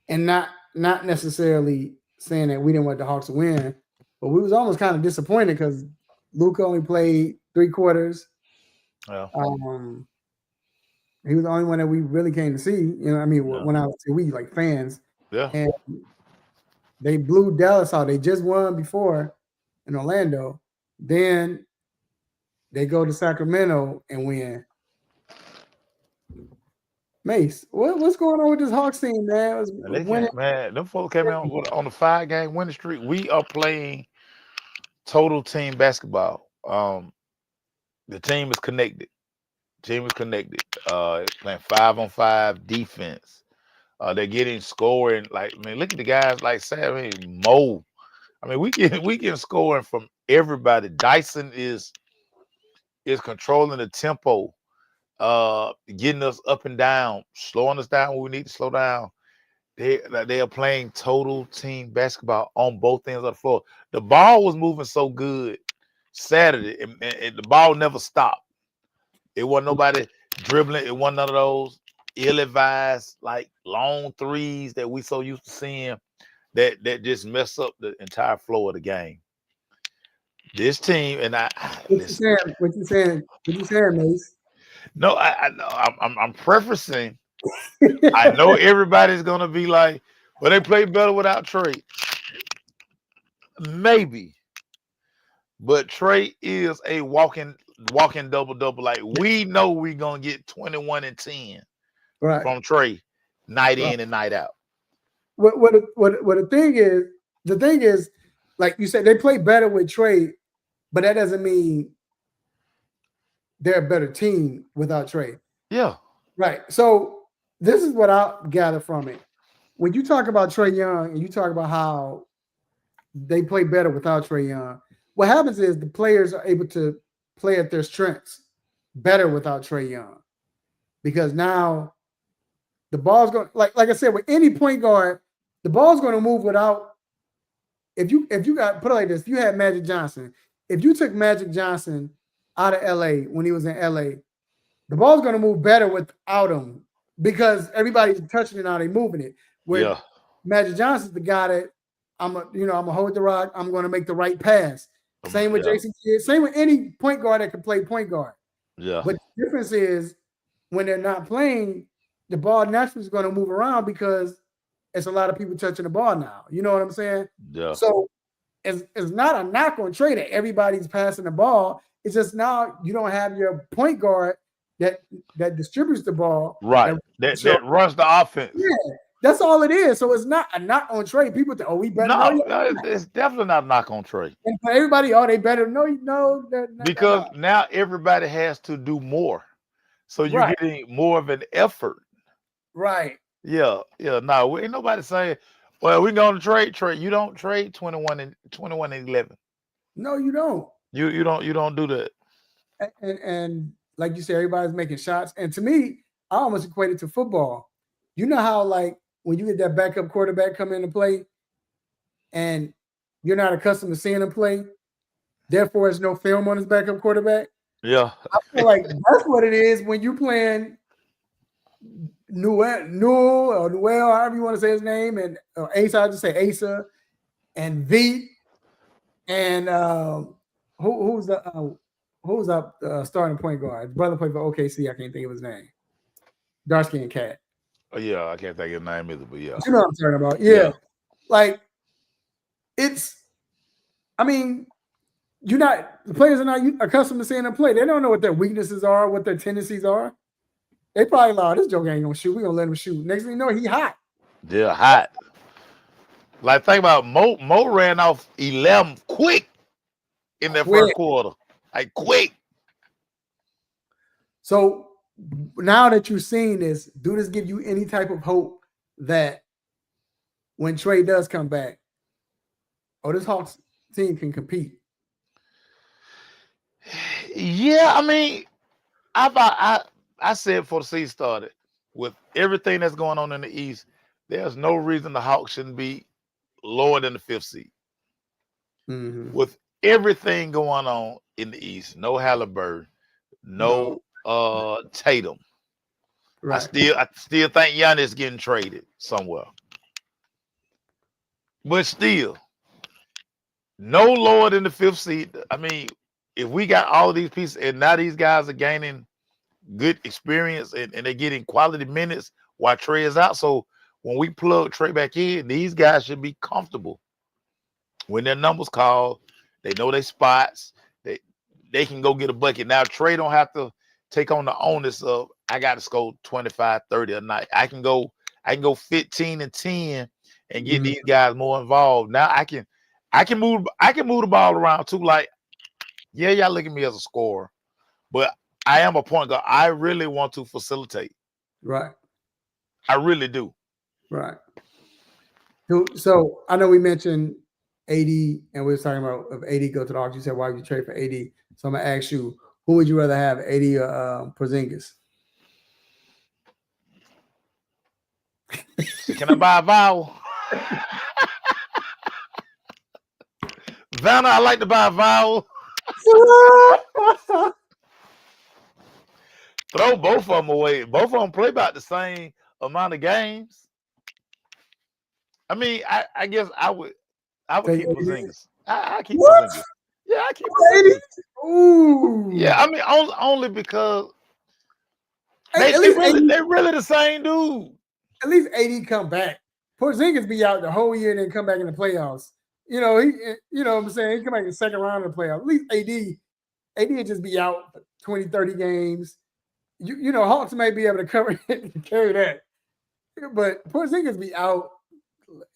and not necessarily saying that we didn't want the Hawks to win, but we was almost kind of disappointed because Luka only played 3 quarters. Yeah. He was the only one that we really came to see. You know what I mean? When I was we like fans. Yeah. And they blew Dallas out. They just won before in Orlando. Then they go to Sacramento and win. Mace, what's going on with this Hawks team, man? Man, them folks came out on the 5-game winning streak. We are playing total team basketball. The team is connected. Playing 5-on-5 defense. They're getting scoring. Like, I mean, look at the guys like Sam, Mo. I mean, we get scoring from everybody. Dyson is controlling the tempo, getting us up and down, slowing us down when we need to slow down. They are playing total team basketball on both ends of the floor. The ball was moving so good Saturday, and the ball never stopped. It wasn't nobody dribbling. It wasn't none of those ill-advised, like long threes that we so used to seeing that just mess up the entire flow of the game. This team and what you saying, Mace? No, I'm preferencing. I know everybody's gonna be like, well, they play better without Trey. Maybe, but Trey is a walking double. Like, we know we're gonna get 21 and 10 from Trey. night in and night out. The thing is, like you said, they play better with Trey, but that doesn't mean they're a better team without Trey. Yeah. Right. So this is what I gather from it. When you talk about Trae Young and you talk about how they play better without Trae Young, what happens is the players are able to play at their strengths better without Trae Young. Because now the ball's going like I said, with any point guard, the ball's going to move without if you got put it like this, if you had Magic Johnson, if you took Magic Johnson out of LA when he was in LA, the ball's going to move better without him because everybody's touching it now, they moving it. Where Magic Johnson's the guy that I'm gonna hold the rock, I'm gonna make the right pass. Same with Jason Kidd, same with any point guard that can play point guard. Yeah. But the difference is when they're not playing, the ball naturally is going to move around because it's a lot of people touching the ball now. You know what I'm saying? Yeah. So it's not a knock on Trey that everybody's passing the ball. It's just now you don't have your point guard that distributes the ball. Right. That runs the offense. Yeah. That's all it is. So it's not a knock on Trey. People think, we better know. No, it's definitely not a knock on Trey. And for everybody, they better know. Because now everybody has to do more. So you're getting more of an effort. Right. Yeah. No, ain't nobody saying, well, we're going to trade. You don't trade 21 and 11. No, you don't. You don't do that. And like you said, everybody's making shots. And to me, I almost equate it to football. You know how, like, when you get that backup quarterback come in to play and you're not accustomed to seeing him play, therefore there's no film on his backup quarterback. Yeah. I feel like that's what it is when you're playing Newell, however you want to say his name, and Asa, I just say Asa, and V, and who's up starting point guard? His brother played for OKC. I can't think of his name. Dark skinned cat. Oh, yeah, I can't think of his name either, but yeah. You know what I'm talking about. Yeah. Like, the players are not accustomed to seeing them play. They don't know what their weaknesses are, what their tendencies are. They probably like, this joke ain't gonna shoot. We're gonna let him shoot. Next thing you know, he hot. Yeah, hot. Like, think about Mo ran off 11 quick in that first quarter. Like, quick. So now that you've seen this, do this give you any type of hope that when Trey does come back, this Hawks team can compete? Yeah, I mean, I said before the season started, with everything that's going on in the East, there's no reason the Hawks shouldn't be lower than the 5th seed. Mm-hmm. With everything going on in the East, no Halliburton, no Tatum. Right. I still think Giannis getting traded somewhere. But still, no lower than the 5th seed. I mean, if we got all of these pieces and now these guys are gaining good experience and they're getting quality minutes while Trey is out. So when we plug Trey back in, these guys should be comfortable. When their numbers called, they know their spots. They can go get a bucket. Now Trey don't have to take on the onus of I got to score 25, 30 a night. I can go 15 and 10 and get these guys more involved. Now I can move the ball around too. Like, yeah, y'all look at me as a scorer, but I am a point guard. I really want to facilitate. Right. I really do. Right. So I know we mentioned AD, and we were talking about if AD go to the Hawks. You said, why would you trade for AD? So I'm going to ask you, who would you rather have, AD or Porzingis? Can I buy a vowel? Vanna, I like to buy a vowel. Throw both of them away. Both of them play about the same amount of games. I mean, I guess I would keep Porzingis. I keep Porzingis. Yeah, I keep Porzingis. Ooh. Yeah, I mean, only because they're really the same dude. At least AD come back. Porzingis be out the whole year and then come back in the playoffs. You know, what I'm saying? He come back in the second round of the playoffs. At least AD would just be out for 20, 30 games. You know, Hawks may be able to carry that. But Porzingis be out.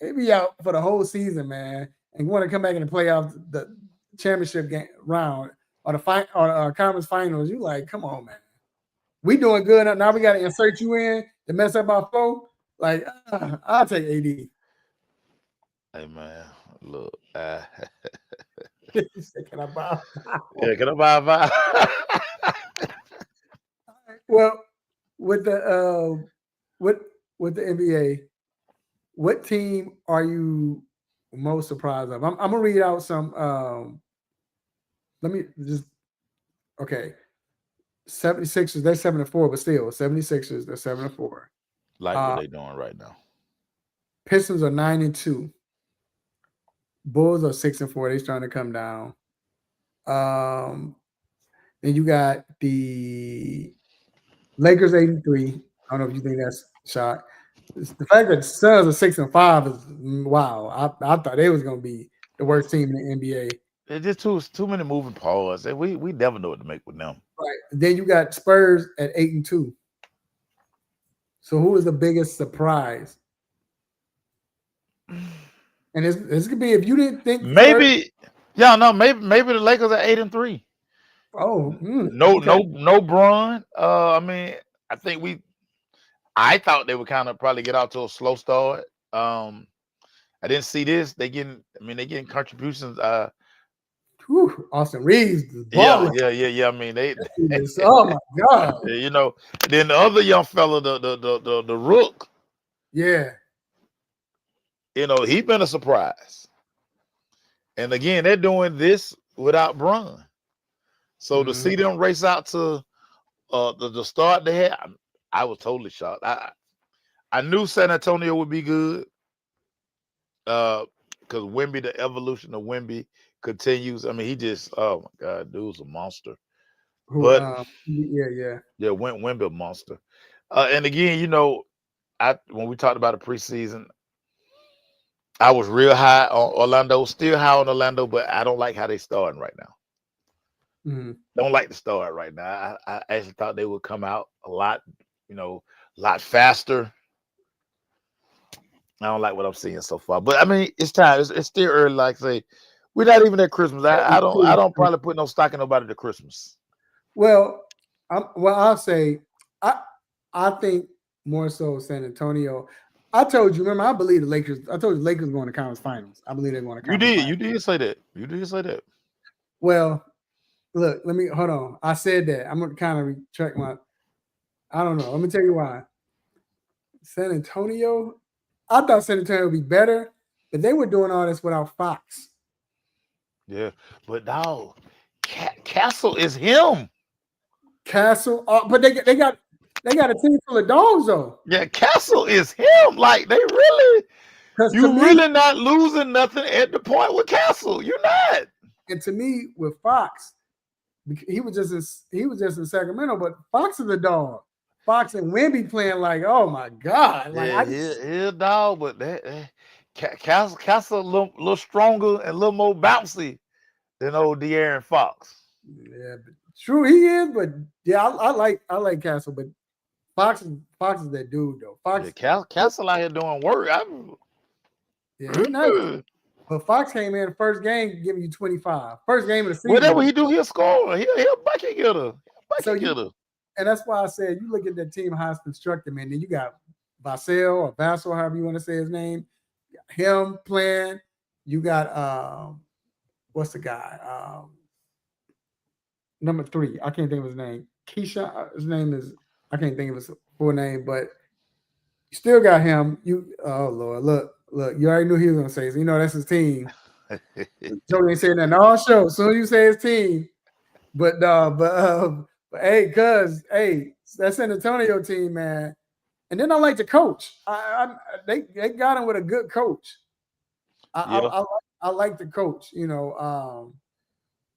He be out for the whole season, man, and want to come back in the playoff, the championship game round or the conference finals. You like, come on, man. We doing good now. We got to insert you in to mess up our flow. Like, I'll take AD. Hey man, look. He said, can I buy? Yeah, can I buy a vibe? Well, with the with the NBA, what team are you most surprised of? I'm gonna read out some. Let me just okay. 76ers, they're 7-4, but still 76ers, they're 7-4. Like what they doing right now. Pistons are 9-2. Bulls are 6-4. They're starting to come down. Then you got the Lakers 8-3. I don't know if you think that's shock. The fact that the Suns are 6-5 is wow. I thought they was gonna be the worst team in the NBA. It's just too many moving parts, and we never know what to make with them. Right. Then you got Spurs at 8-2. So who is the biggest surprise? And this could be if you didn't think maybe the Lakers are 8-3. Oh, no Bron. I mean, I thought they would kind of probably get out to a slow start. I didn't see this. They're getting contributions. Austin Reeves. Yeah. I mean, oh my God. You know, then the other young fella, the Rook. Yeah. You know, he's been a surprise. And again, they're doing this without Bron. So to see them race out to the start they had, I was totally shocked. I knew San Antonio would be good. Because Wemby, the evolution of Wemby continues. I mean, he just, oh my God, dude's a monster. Yeah. Wemby a monster. And again, you know, when we talked about the preseason, I was real high on Orlando, still high on Orlando, but I don't like how they starting right now. Don't like the start right now. I actually thought they would come out a lot faster. I don't like what I'm seeing so far, but I mean, it's time. It's still early. Like I say, we're not even at Christmas. I don't probably put no stock in nobody to Christmas. Well, I'll say I think more so San Antonio. I told you, remember, I believe the Lakers. I told you the Lakers going to conference finals. I believe they're going to conference finals. You did say that. You did say that. Well, look, hold on. I said that. I'm going to kind of retract I don't know. Let me tell you why. San Antonio, I thought San Antonio would be better, but they were doing all this without Fox. Yeah, but no, Castle is him. Castle, but they got a team full of dogs though. Yeah, Castle is him. Like they really, really not losing nothing at the point with Castle. You're not. And to me, with Fox, he was just in Sacramento, but Fox is a dog. Fox and Wemby playing like, oh my God, like he's a dog, but Castle a little stronger and a little more bouncy than old De'Aaron Fox. Yeah, but true he is, but yeah, I like Castle, but Fox is that dude though. Fox Castle out here doing work. He's nice. But Fox came in the first game giving you 25. First game of the season. Whatever he do, he'll score. He'll bucket getter. And that's why I said you look at that team how it's constructed, man. Then you got Vassell or Vassell, however you want to say his name. Him playing. You got what's the guy? Number 3. I can't think of his name. Keisha. His name is I can't think of his full name, but you still got him. Oh Lord, look, you already knew he was gonna say, so you know that's his team. Joe ain't saying that in all show. As soon as you say his team, but hey, that San Antonio team, man. And then I like the coach. They got him with a good coach. I like the coach, you know.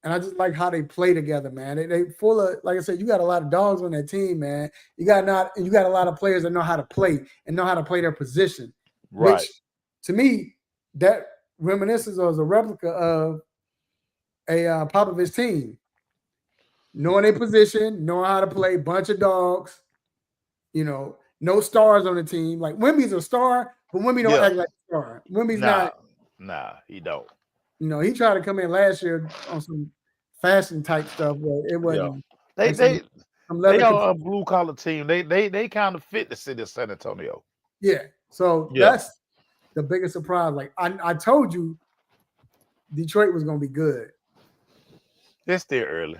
And I just like how they play together, man. They full of, like I said, you got a lot of dogs on that team, man. You got a lot of players that know how to play and know how to play their position. Right. Which, to me, that reminisces or is a replica of a Popovich team. Knowing their position, knowing how to play, bunch of dogs, you know. no stars on the team. Like Wemby's a star, but Wemby don't Yeah. act like a star. Wemby's Nah, not. he don't. He tried to come in last year on some fashion type stuff, but it Yeah. wasn't. They And some they leather. are a blue collar team. They kind of fit the city of San Antonio. Yeah. So Yeah. that's the biggest surprise. Like I told you, Detroit was gonna be good. It's still early.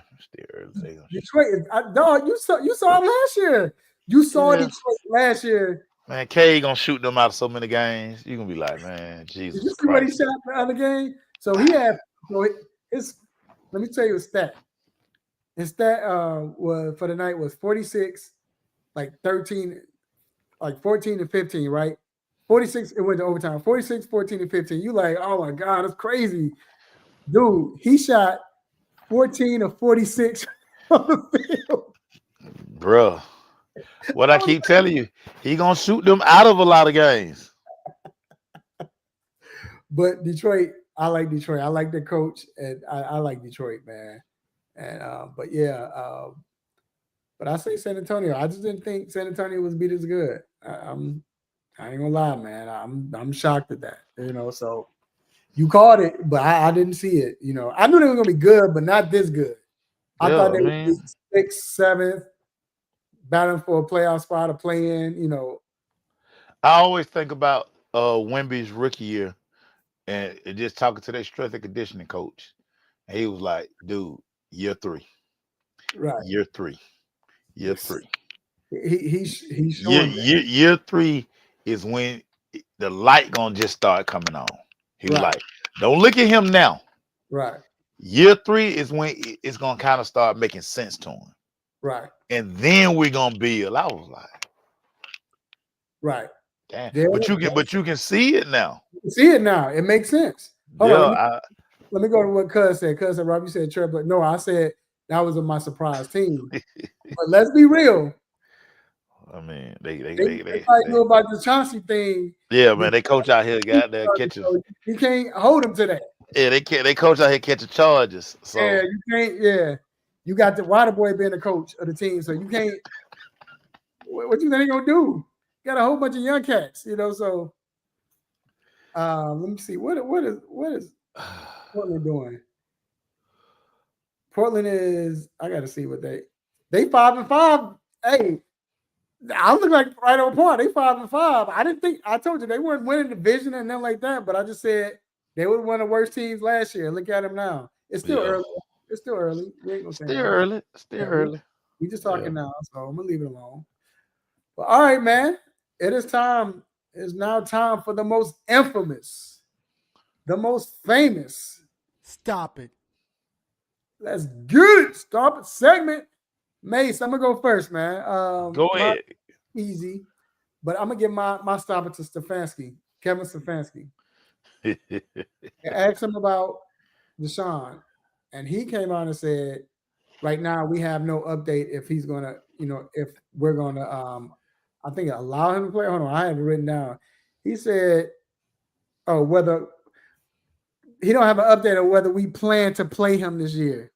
Detroit is dog. You saw them last year. You saw Yeah. Detroit last year. Man, K gonna shoot them out of so many games. You gonna be like, man, Did Jesus you see what he Christ. shot the other game? So he had. His. Let me tell you a stat. His stat was for the night was 46, like 13, like 14 and 15, right? 46. It went to overtime. 46, 14 and 15. You like, oh my god, that's crazy, dude. He shot 14 of 46 on the field. Bruh. What I keep telling you, he gonna shoot them out of a lot of games. But Detroit, I like Detroit. I like the coach, and I like Detroit, man. And but yeah, but I say San Antonio. I just didn't think San Antonio was beat as good. I ain't gonna lie, man. I'm shocked at that. So you called it, but I didn't see it. I knew they were gonna be good, but not this good. I thought they would be 6th, 7th, battling for a playoff spot, a play-in. I always think about Wemby's rookie year and just talking to their strength and conditioning coach. And he was like, dude, year 3. Right. Year 3. Year 3. He's showing year 3 is when the light gonna just start coming on. He was like, don't look at him now. Right. Year 3 is when it's gonna kind of start making sense to him. Right. And then we're gonna build. I was like, right. Damn. But you can see it now. See it now. It makes sense. Hold on, let me go to what Cuz said. Cuz said, Rob, you said Trevor. No, I said that was my surprise team. But let's be real. I mean, they probably know about the Chauncey thing. Yeah, man, they coach out here got there catching. So you can't hold them to that. Yeah, they can't. They coach out here catching charges. So yeah, you can't. Yeah, you got the Water Boy being the coach of the team, so you can't. What you think they gonna do? Got a whole bunch of young cats, So let me see. What is Portland doing? Portland is. I got to see what they 5-5. Hey. I look like right on point. They 5-5. I didn't think. I told you they weren't winning the division and nothing like that. But I just said they were one of the worst teams last year. Look at them now. It's still early. It's still early. We ain't gonna say early. Still early. We just talking now, so I'm gonna leave it alone. But all right, man. It is time. It's now time for the most infamous, the most famous. Stop it. Let's get it. Stop it. Segment. Mace, I'm gonna go first, man. Go ahead. Easy, but I'm gonna give my stopper to Stefanski, Kevin Stefanski. I asked him about Deshaun, and he came out and said, "Right now, we have no update if he's gonna, if we're gonna, I think allow him to play." Hold on, I have it written down. He said, "Oh, whether he don't have an update on whether we plan to play him this year."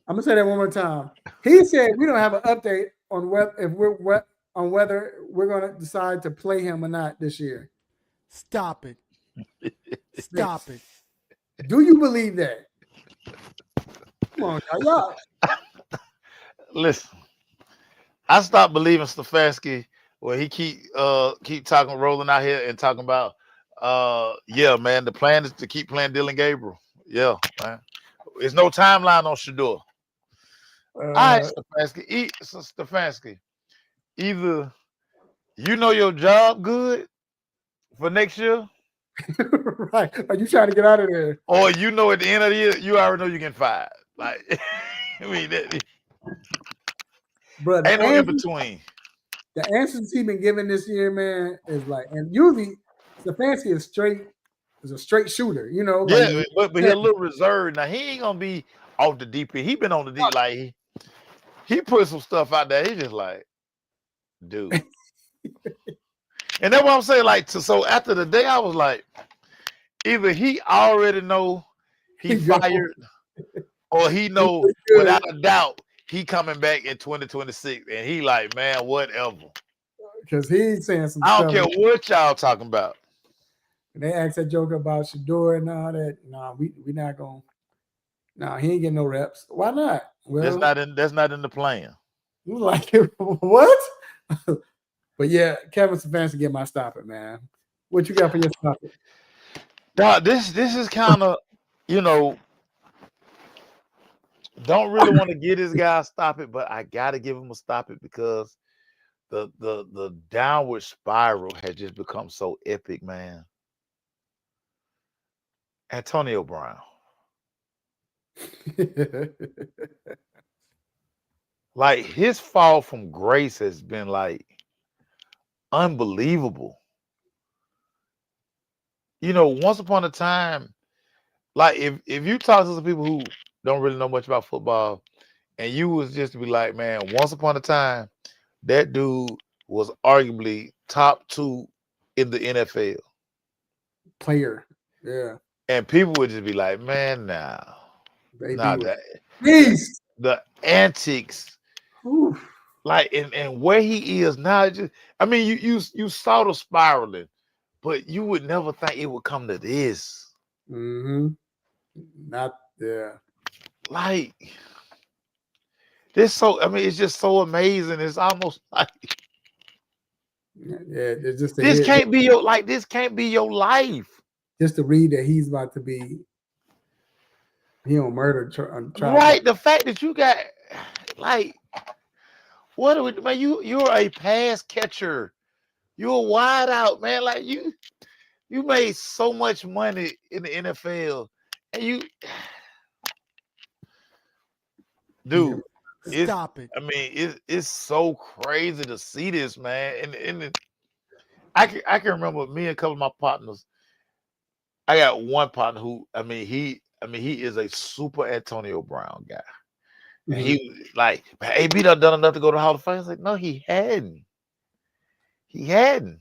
I'm gonna say that one more time. He said we don't have an update on whether we're gonna decide to play him or not this year. Stop it. Stop it. Do you believe that? Come on, y'all. Listen, I stopped believing Stefanski when he keep talking, rolling out here and talking about, yeah, man, the plan is to keep playing Dylan Gabriel. Yeah, man. There's no timeline on Shador. All right, Stefanski. Either you know your job good for next year, right? Are you trying to get out of there? Or at the end of the year, you already know you're getting fired. Like, I mean, bro, ain't no in between. The answers he been giving this year, man, is like, and usually Stefanski is a straight shooter, Yeah, but he's a little reserved. Now he ain't gonna be off the deep end. He been on the deep, like he put some stuff out there. He just like, dude. And that's what I'm saying. Like, so after the day, I was like, either he already know he fired, or he know without a doubt he coming back in 2026, and he like, man, whatever. Because he's saying some I don't stuff. care what y'all talking about. They asked that joke about Shador and all that. Nah, we not gonna. Nah, he ain't getting no reps. Why not? Well, That's not in the plan. you like what? But yeah, Kevin Stefanski get my stop it, man. What you got for your stop it? Dog, this is kind of, you know, don't really want to give this guy a stop it, but I gotta give him a stop it because the downward spiral has just become so epic, man. Antonio Brown. Like his fall from grace has been like unbelievable. You know, once upon a time, like if you talk to some people who don't really know much about football, and you was just to be like, man, once upon a time, that dude was arguably top 2 in the NFL. Player, yeah. And people would just be like, man, nah, that Beast. the antics, Oof. like and where he is now, just I mean, you saw the spiraling, but you would never think it would come to this. Mm-hmm. Not yeah. Like this, so I mean, it's just so amazing. It's almost like Yeah, it's just this can't be your this can't be your life. Just to read that he's about to be, he on murder trial. Right, the fact that you got like, what are we, man? You're a pass catcher. You're wide out, man. Like you made so much money in the NFL, and you, dude. Stop it. I mean, it's so crazy to see this, man. And I can remember me and a couple of my partners. I got one partner who, he is a super Antonio Brown guy. And he like, AB done enough to go to the Hall of Fame. I was like, no, he hadn't. He hadn't.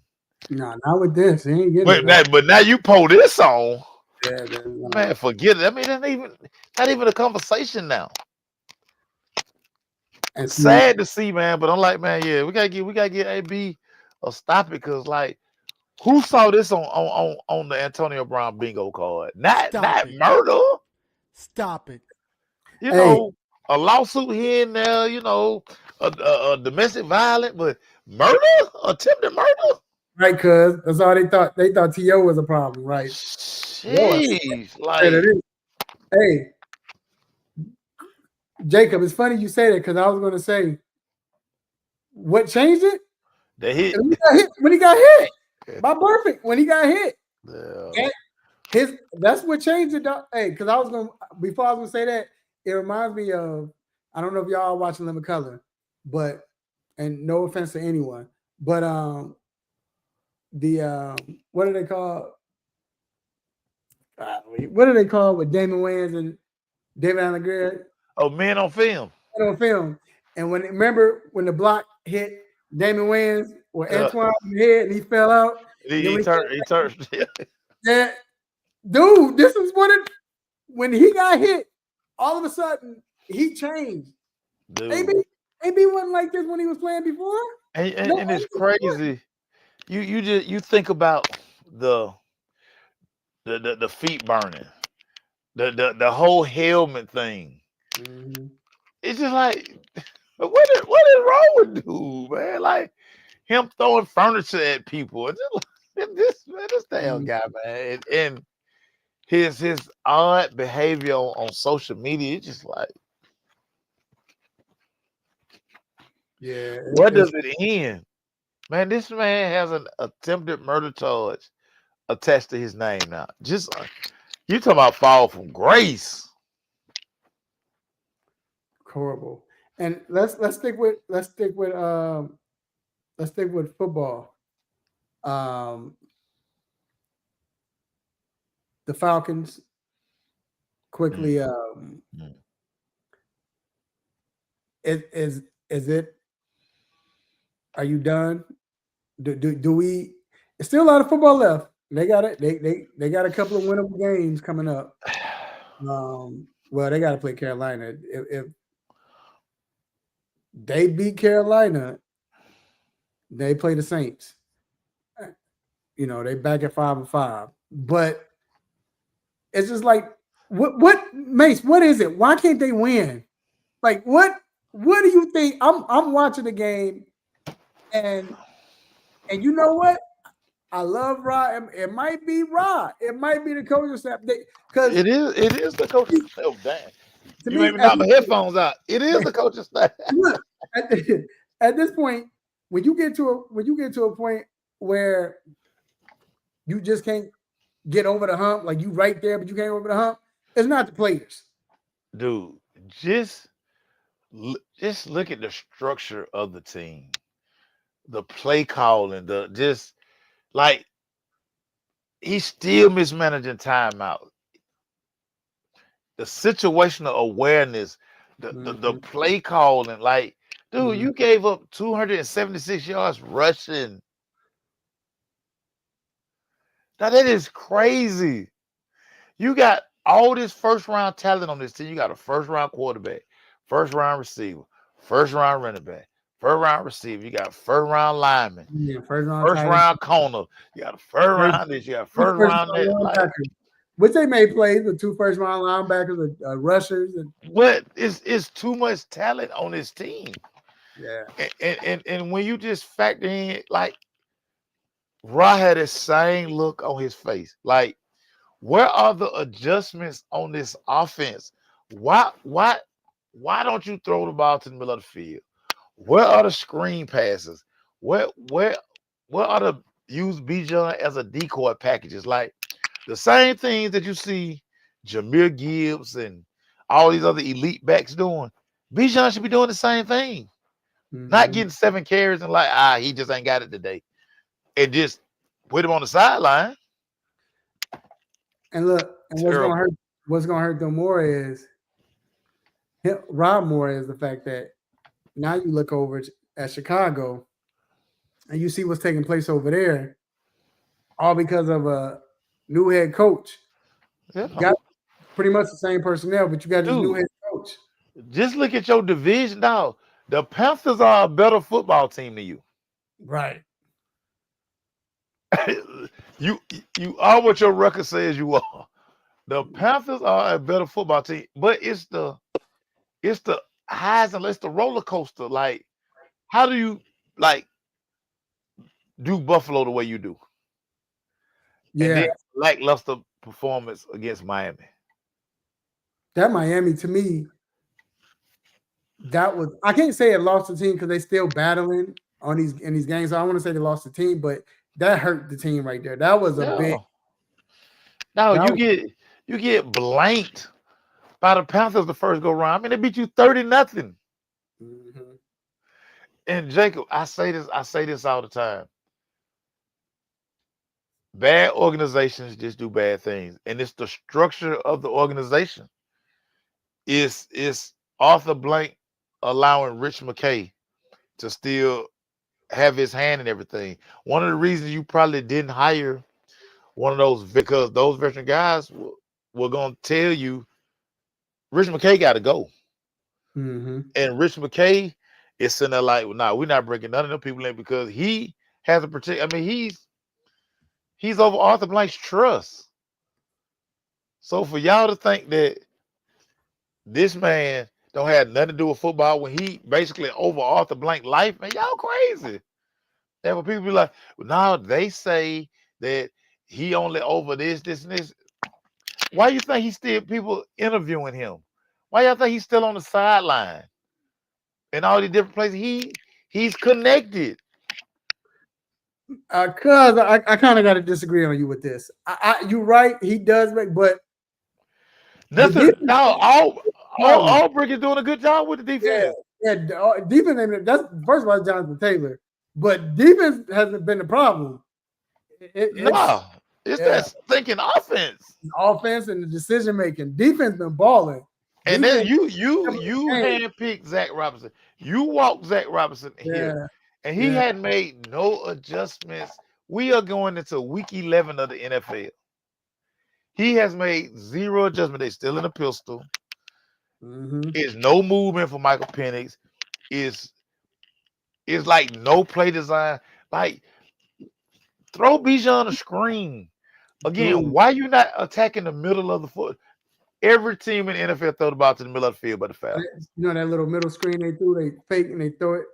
No, not with this. He ain't getting it. But now you pull this on. Yeah, man, forget it. I mean, not even a conversation now. It's sad to see, man, but I'm like, man, yeah, we gotta get AB a stop it, because like, who saw this on the Antonio Brown bingo card? Not murder. Stop it. You know, a lawsuit here and there. You know, a domestic violence, but murder, attempted murder. Right, cuz that's all they thought. They thought T.O. was a problem, right? Jeez, like, hey. Jacob, it's funny you say that, because I was going to say, what changed it? The hit. When he got hit by Burfict. When he got hit, that's what changed it. Hey, because I was going before I was going to say that, it reminds me of, I don't know if y'all are watching Living Color, but, and no offense to anyone, but what are they called? What are they called with Damon Wayans and David Allen Greer? Oh, Men on Film. Men on Film. And remember when the block hit Damon Wayans or Antoine in the head and he fell out? He turned. Yeah. Dude, this is when he got hit, all of a sudden he changed. Dude. AB wasn't like this when he was playing before. And it's crazy. You think about the feet burning, the whole helmet thing. Mm-hmm. It's just like, what is wrong with dude, man? Like him throwing furniture at people. It's just like, this damn guy, man, and his odd behavior on social media. It's just like, yeah. Where does it end, man? This man has an attempted murder charge attached to his name now. Just you talking about fall from grace. Horrible. And let's stick with football. The Falcons quickly. Is it? Are you done? Do we? There's still a lot of football left. They got it. They got a couple of winnable games coming up. Well, they got to play Carolina. If They beat Carolina. They play the Saints. You know, they back at 5-5. But it's just like, what Mace, what is it? Why can't they win? Like, what do you think? I'm watching the game, and you know what? I love Rod. It might be Rod. It might be the coaching staff. Because It is the coaching staff. Oh, damn. to You me, made me knock my headphones out. It is the coaching staff. look, at this point, when you get to a point where you just can't get over the hump, like you right there, but you can't over the hump, it's not the players. Dude, just look at the structure of the team, the play calling, the just like he's still mismanaging timeout. The situational awareness, the play calling, like, dude, you gave up 276 yards rushing. Now that is crazy. You got all this first round talent on this team. You got a first round quarterback, first round receiver, first round running back, first round receiver. You got first round lineman, first round corner. You got a first round this. You got first round that. Like, which they may play the 2 first round linebackers, rushers, and what is too much talent on this team. Yeah, and when you just factor in, like, Ra had the same look on his face, like, where are the adjustments on this offense? Why don't you throw the ball to the middle of the field? Where are the screen passes? Where are the use Bijan as a decoy packages? Like the same things that you see Jahmyr Gibbs and all these other elite backs doing. Bijan should be doing the same thing. Not getting 7 carries and like, he just ain't got it today. And just put him on the sideline. And look, and what's gonna hurt them more is Rob Moore is the fact that now you look over at Chicago and you see what's taking place over there, all because of a new head coach. Yeah. You got pretty much the same personnel, but you got this new head coach. Just look at your division now. The Panthers are a better football team than you. Right. You are what your record says you are. The Panthers are a better football team, but it's the highs and it's the roller coaster. Like, how do you do Buffalo the way you do? Yeah. And then lackluster performance against Miami. That Miami, to me, that was, I can't say it lost the team because they still battling in these games. So I want to say they lost the team, but that hurt the team right there. That was a big. No, you get blanked by the Panthers the first go round. I mean, they beat you 30-0. And Jacob, I say this all the time. Bad organizations just do bad things, and it's the structure of the organization. Is Arthur Blank allowing Rich McKay to still have his hand in everything? One of the reasons you probably didn't hire one of those, because those veteran guys were going to tell you Rich McKay got to go. And Rich McKay is sitting there like, well, we're not bringing none of them people in because he has a particular, I mean, he's over Arthur Blank's trust. So for y'all to think that this man don't have nothing to do with football when he basically over Arthur Blank's life, man, y'all crazy. And when people be like, well, now they say that he only over this, and this. Why you think he's still people interviewing him? Why y'all think he's still on the sideline? In all these different places, he's connected. Cuz I kind of got to disagree on you with this. You're right, he does make, but nothing. Now all Brick is doing a good job with the defense. Yeah, defense. That's first of all, Jonathan Taylor, but defense hasn't been the problem. It's that stinking offense. Offense and the decision making. Defense been balling. And then you handpicked Zach Robinson. You walked Zach Robinson here, and he had made no adjustments. We are going into week 11 of the NFL. He has made 0 adjustment. They're still in the pistol. There's no movement for Michael Penix. is like no play design. Like throw Bijan a screen. Again, Dude, why you not attacking the middle of the foot? Every team in the NFL throw the ball to the middle of the field but the Falcons. you know that little middle screen they threw, they fake and they throw it.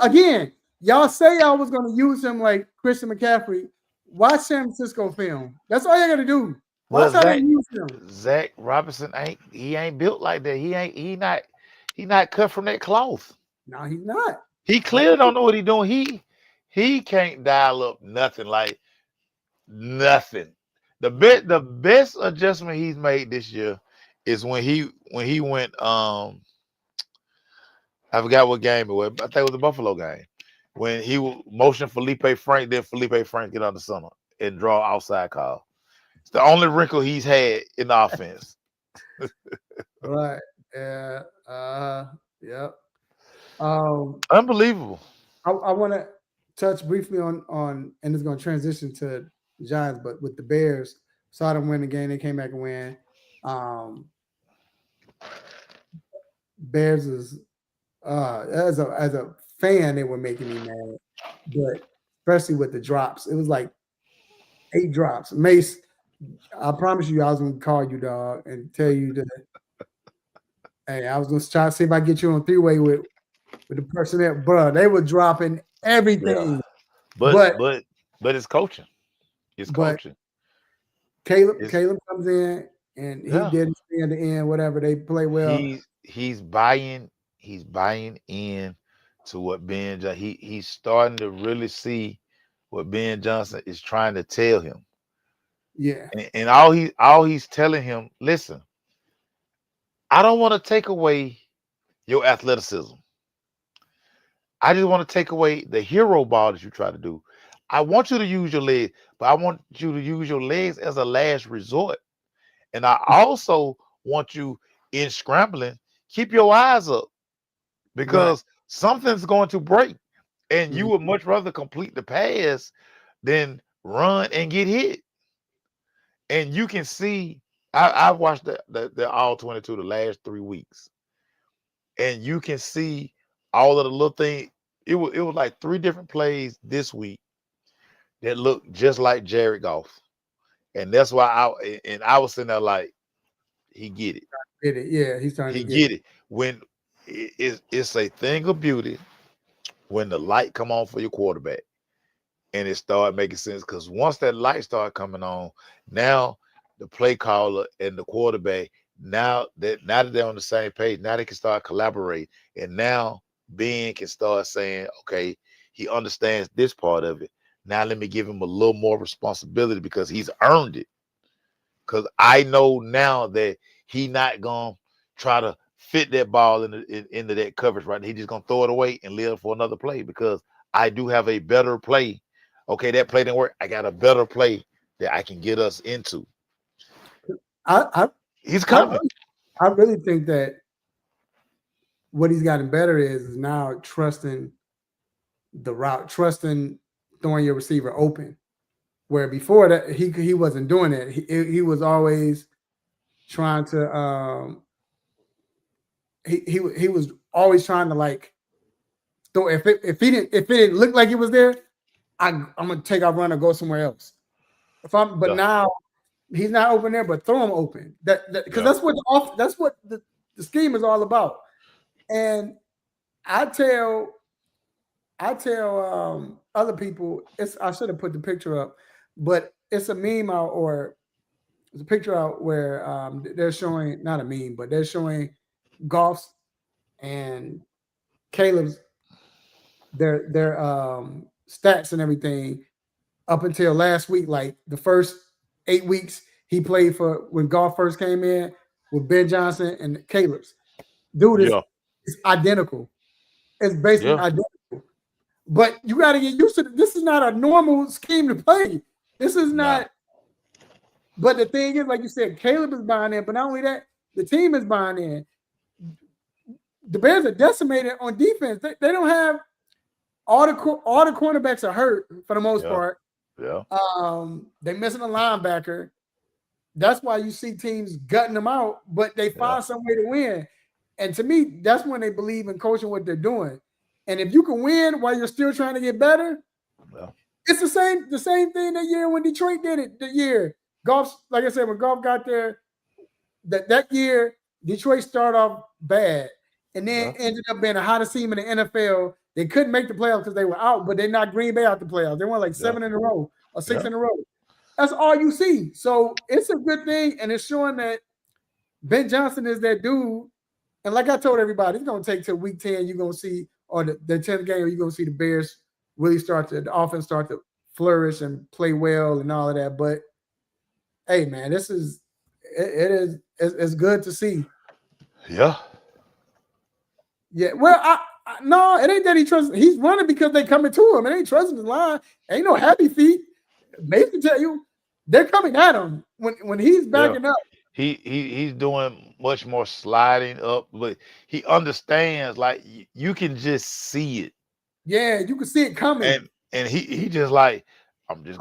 Again, y'all say y'all was going to use him like Christian McCaffrey. Watch San Francisco film. That's all you got to do. Watch how they use him. Zach Robinson ain't built like that. He not cut from that cloth. No, he's not. He clearly don't know what he's doing. He can't dial up nothing like nothing. The best adjustment he's made this year is when he went I forgot what game it was. I think it was the Buffalo game when he motioned Felipe Frank. Then Felipe Frank get on the center and draw outside call. It's the only wrinkle he's had in the offense. Right. Yeah. Yep. Unbelievable. I want to touch briefly on, and it's going to transition to Giants, but with the Bears, saw them win the game. They came back and win. Bears is as a fan, they were making me mad, but especially with the drops, it was like 8 drops. Mace, I promise you, I was gonna call you, dog, and tell you that. Hey, I was gonna try to see if I get you on 3-way with the personnel, bro. They were dropping everything. Yeah. But it's coaching. It's coaching. Caleb comes in and he did his thing at the end. Whatever, they play well. He's buying in to what Ben Johnson. He's starting to really see what Ben Johnson is trying to tell him. Yeah. And all he's telling him, listen, I don't want to take away your athleticism. I just want to take away the hero ball that you try to do. I want you to use your legs, but I want you to use your legs as a last resort. And I also want you in scrambling, keep your eyes up because something's going to break. And you would much rather complete the pass than run and get hit. And you can see, I've watched the all 22 the last 3 weeks. And you can see all of the little things. It was like 3 different plays this week that looked just like Jared Goff. And that's why I was sitting there like, he get it. Get it. Yeah, he's trying to get it. When it's a thing of beauty when the light come on for your quarterback and it start making sense. Because once that light start coming on, now the play caller and the quarterback, now that they're on the same page, now they can start collaborating. And now Ben can start saying, okay, he understands this part of it. Now let me give him a little more responsibility because he's earned it. Because I know now that he not gonna try to fit that ball into that coverage, right? He just gonna throw it away and live for another play because I do have a better play. Okay, that play didn't work. I got a better play that I can get us into. He's coming. I really think that what he's gotten better is now trusting the route, trusting throwing your receiver open. Where before that he wasn't doing it. He was always trying to he was always trying to like throw if it didn't look like it was there, I'm gonna take our run or go somewhere else. Now he's not open there, but throw him open. Because that's what the scheme is all about. And I tell other people, I should have put the picture up, but it's a meme out or it's a picture out where they're showing, not a meme, but they're showing Goff's and Caleb's their stats and everything up until last week, like the first 8 weeks he played for when Goff first came in with Ben Johnson and Caleb's. Dude is identical. It's basically identical. But you got to get used to it. This is not a normal scheme to play. This is not. But the thing is, like you said, Caleb is buying in. But not only that, the team is buying in. The Bears are decimated on defense. They don't have all the cornerbacks are hurt for the most part. Yeah. They're missing a linebacker. That's why you see teams gutting them out, but they find some way to win. And to me, that's when they believe in coaching what they're doing. And if you can win while you're still trying to get better, it's the same thing that year when Detroit did it. The year Golf, like I said, when Golf got there, that year Detroit started off bad, and then ended up being the hottest team in the NFL. They couldn't make the playoffs because they were out, but they knocked Green Bay out the playoffs. They won like 7 in a row or 6 in a row. That's all you see. So it's a good thing, and it's showing that Ben Johnson is that dude. And like I told everybody, it's going to take till week 10. You're going to see, or the 10th game, you're going to see the Bears really the offense start to flourish and play well and all of that. But hey, man, it's good to see. Yeah. Yeah. Well, no, it ain't that he trusts. He's running because they coming to him. It ain't trusting his line. Ain't no happy feet. Mason tell you, they're coming at him when he's backing up. He's doing much more sliding up, but he understands, like, you can just see it. Yeah, you can see it coming. And he just like, I'm just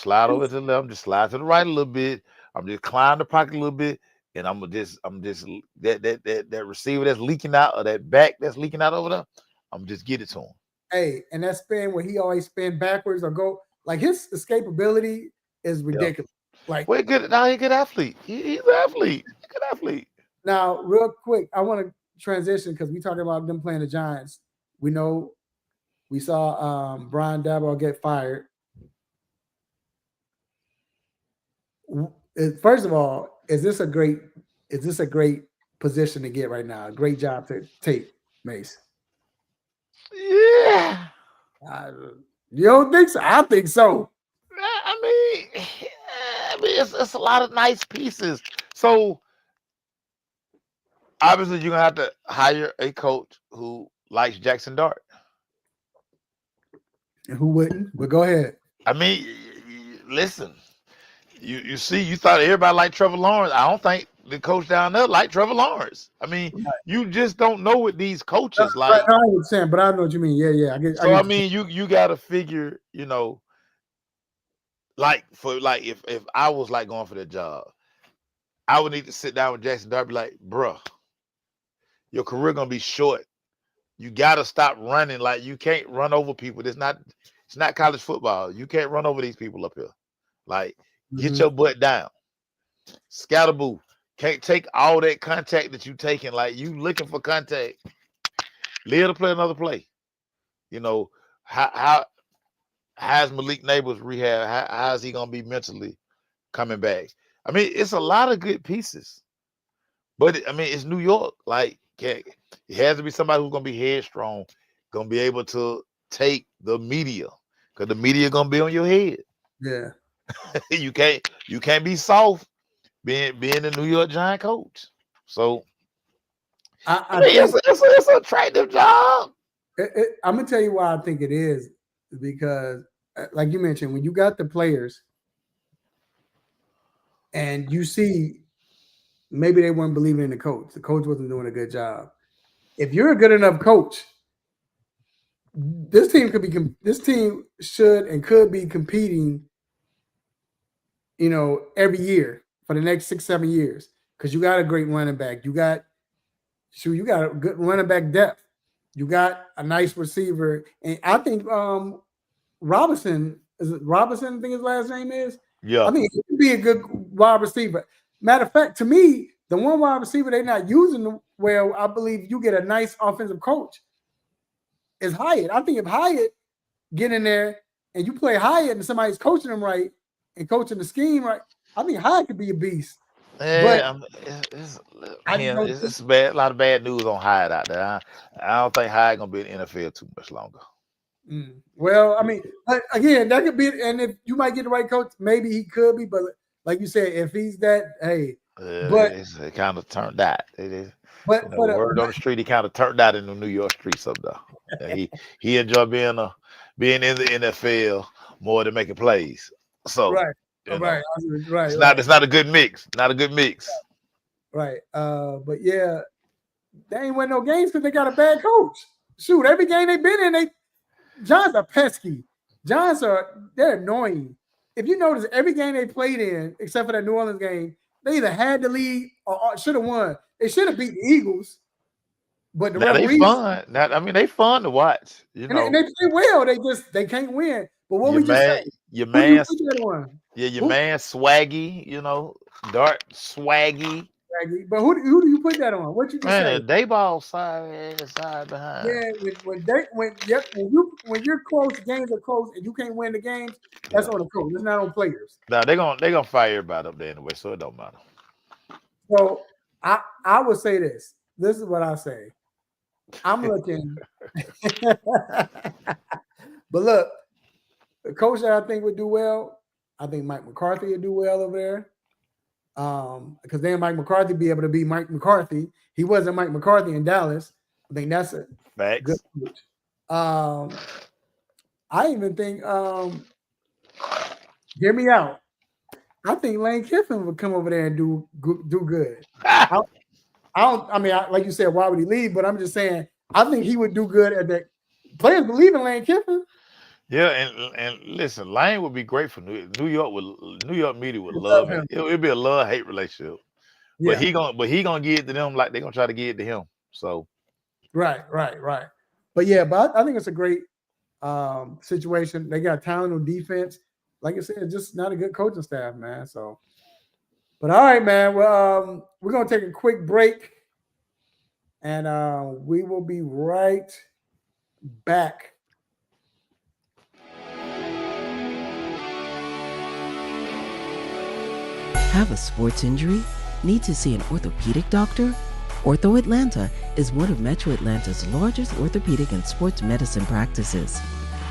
slide over to the left, I'm just slide to the right a little bit, I'm just climb the pocket a little bit, and I'm just that receiver that's leaking out, or that back that's leaking out over there, I'm just get it to him. Hey, and that spin where he always spin backwards or go, like, his escapability is ridiculous. Like, he's a good athlete. He's an athlete. Good athlete. Now, real quick, I want to transition because we talking about them playing the Giants. We saw Brian Daboll get fired. First of all, is this a great position to get right now? A great job to take, Mace. Yeah. You don't think so? I think so. I mean, it's a lot of nice pieces. So obviously you're gonna have to hire a coach who likes Jackson Dart. And who wouldn't? But go ahead. I mean, listen, you see, you thought everybody liked Trevor Lawrence. I don't think the coach down there liked Trevor Lawrence. I mean, you just don't know what these coaches like. I understand, but I know what you mean. Yeah. I mean, you got to figure, like if I was like going for that job, I would need to sit down with Jackson Dart, be like, bruh, your career gonna be short. You gotta stop running. Like, you can't run over people. It's not college football. You can't run over these people up here. Like, get your butt down. Scatterboo. Can't take all that contact that you taking. Like, you looking for contact. Live to play another play. How's Malik Neighbors rehab? How's he gonna be mentally coming back? I mean, it's a lot of good pieces. But I mean, it's New York. Like, it has to be somebody who's gonna be headstrong, gonna be able to take the media, because the media gonna be on your head. Yeah. You can't be soft being the New York Giant coach. So I mean, it's an attractive job. I'm gonna tell you why I think it is, because like you mentioned, when you got the players and you see maybe they weren't believing in the coach wasn't doing a good job. If you're a good enough coach, this team should and could be competing, every year for the next 6-7 years, because you got a great running back. You got a good running back depth. You got a nice receiver, and I think Robinson, is it Robinson? I think his last name is. Yeah, I think he could be a good wide receiver. Matter of fact, to me, the one wide receiver they're not using well, I believe you get a nice offensive coach, is Hyatt. I think if Hyatt get in there and you play Hyatt and somebody's coaching him right and coaching the scheme right, I think Hyatt could be a beast. Yeah, it's bad. A lot of bad news on Hyatt out there. I don't think Hyatt gonna be in the NFL too much longer. Well, I mean, again, that could be, and if you might get the right coach, maybe he could be. But like you said, if he's that, hey, but it kind of turned out. It is. But word on the street, he kind of turned out in the New York streets up there. He enjoyed being in the NFL more than making plays. So right. It's not a good mix. Not a good mix. Right. But yeah, they ain't win no games because they got a bad coach. Shoot, every game they've been in, Giants are pesky. They're annoying. If you notice, every game they played in, except for that New Orleans game, they either had the lead or should have won. They should have beat the Eagles. But the Now they referees, fun. Now I mean they fun to watch. You and know, they play well. They can't win. But what your we just man, say? your Who do you man, put that on? yeah, your Who, man Swaggy. You know, Dart Swaggy. Raggy? But who do you put that on? What you just say? Man, they ball side behind. Yeah, when you're close, games are close, and you can't win the games. That's Yeah. on the coach. It's not on players. Now they gonna fire everybody up there anyway, so it don't matter. So I would say this. This is what I say. I'm looking, but look, the coach that I think would do well. I think Mike McCarthy would do well over there. Because then Mike McCarthy be able to be Mike McCarthy. He wasn't Mike McCarthy in Dallas. I think that's a good Facts. coach. I even think hear me out. I think Lane Kiffin would come over there and do good. I don't. I mean, like you said, why would he leave? But I'm just saying, I think he would do good at that. Players believe in Lane Kiffin. Yeah, and listen, Lane would be great for New York. New York media would They love love him. him. It'd be a love hate relationship. Yeah. But he gonna give it to them like they gonna try to give it to him. So Right. But yeah, I think it's a great situation. They got talent on defense. Like I said, just not a good coaching staff, man. So, but all right, man. Well, we're gonna take a quick break, and we will be right back. Have a sports injury? Need to see an orthopedic doctor? Ortho Atlanta is one of Metro Atlanta's largest orthopedic and sports medicine practices,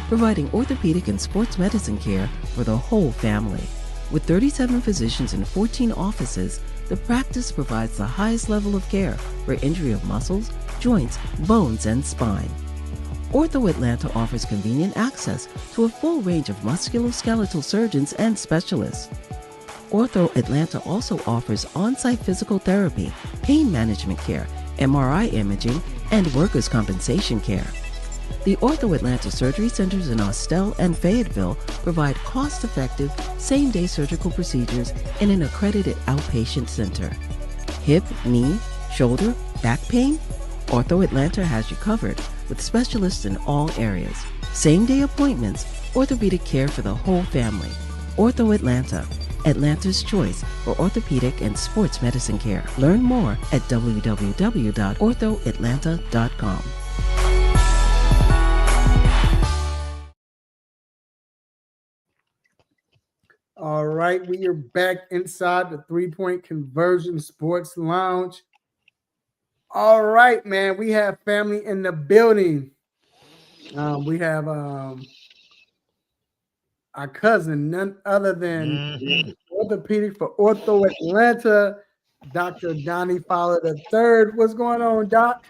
providing orthopedic and sports medicine care for the whole family. With 37 physicians and 14 offices, the practice provides the highest level of care for injury of muscles, joints, bones, and spine. Ortho Atlanta offers convenient access to a full range of musculoskeletal surgeons and specialists. Ortho Atlanta also offers on-site physical therapy, pain management care, MRI imaging, and workers' compensation care. The Ortho Atlanta surgery centers in Austell and Fayetteville provide cost-effective, same-day surgical procedures in an accredited outpatient center. Hip, knee, shoulder, back pain? Ortho Atlanta has you covered with specialists in all areas. Same-day appointments, orthopedic care for the whole family. Ortho Atlanta, Atlanta's choice for orthopedic and sports medicine care. Learn more at www.orthoatlanta.com. All right, we are back inside the 3-Point Conversion Sports Lounge. All right, man, we have family in the building. We have our cousin, none other than orthopedic for Ortho Atlanta, Dr. Donnie Fowler III. What's going on, Doc?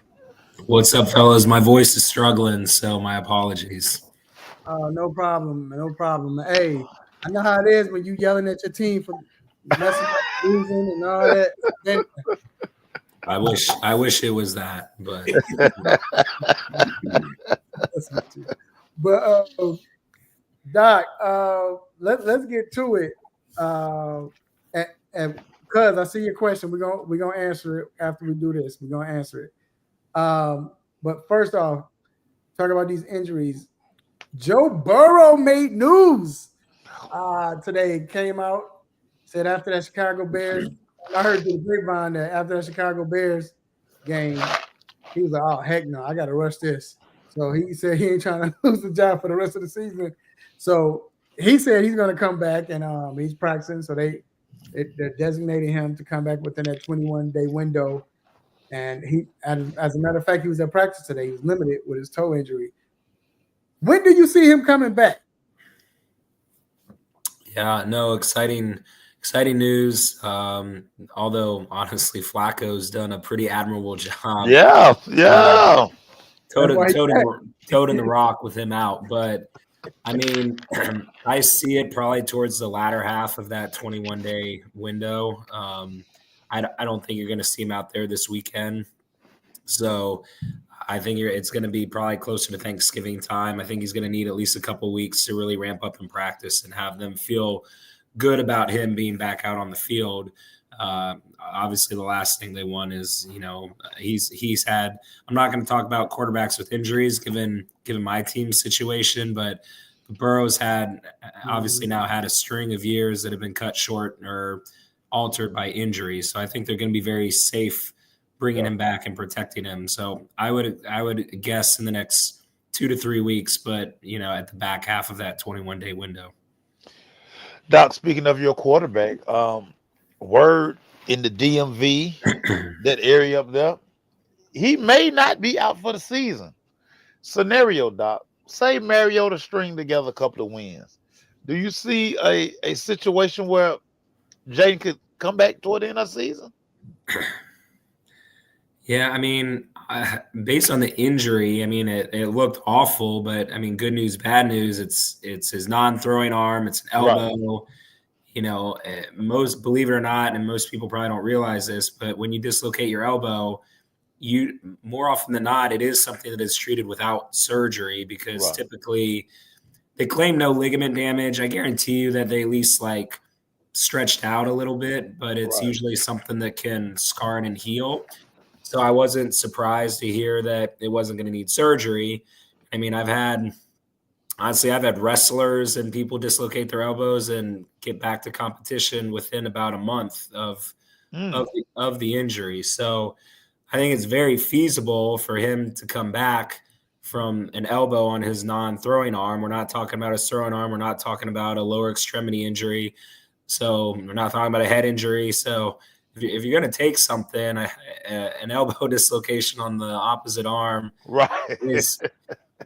What's up, fellas? My voice is struggling, so my apologies. No problem. Hey, I know how it is when you yelling at your team for messing up, losing, and all that. Then, I wish it was that, but but Doc, let's get to it. And because I see your question, we're gonna answer it after we do this. We're gonna answer it. But first off, talk about these injuries. Joe Burrow made news today. Came out, said after that Chicago Bears. I heard through the grapevine that after that Chicago Bears game, he was like, "Oh heck no, I got to rush this." So he said he ain't trying to lose the job for the rest of the season. So he said he's going to come back and he's practicing. So they're designating him to come back within that 21-day window. And as a matter of fact, he was at practice today. He was limited with his toe injury. When do you see him coming back? yeah, no, exciting news. Although honestly, Flacco's done a pretty admirable job. Yeah. Toting the rock with him out. But I mean, I see it probably towards the latter half of that 21-day window. I don't think you're going to see him out there this weekend. So I think it's going to be probably closer to Thanksgiving time. I think he's going to need at least a couple of weeks to really ramp up in practice and have them feel good about him being back out on the field. Obviously, the last thing they want is, he's had. I'm not going to talk about quarterbacks with injuries, given my team's situation, but Burrow's had obviously now had a string of years that have been cut short or altered by injury. So I think they're going to be very safe bringing him back and protecting him. So I would guess in the next 2 to 3 weeks, but at the back half of that 21-day window. Doc, speaking of your quarterback, word in the DMV, that area up there, he may not be out for the season. Scenario, Doc. Say Mariota string together a couple of wins. Do you see a situation where Jaden could come back toward the end of the season? Yeah, based on the injury, it looked awful, but good news, bad news. It's his non-throwing arm. It's an elbow. Right. Most, believe it or not, and most people probably don't realize this, but when you dislocate your elbow, you more often than not, it is something that is treated without surgery because typically they claim no ligament damage. I guarantee you that they at least stretched out a little bit, but it's usually something that can scar and heal. So I wasn't surprised to hear that it wasn't going to need surgery. I've had wrestlers and people dislocate their elbows and get back to competition within about a month of the injury. So I think it's very feasible for him to come back from an elbow on his non-throwing arm. We're not talking about his throwing arm. We're not talking about a lower extremity injury. So we're not talking about a head injury. So if you're going to take something, an elbow dislocation on the opposite arm, is,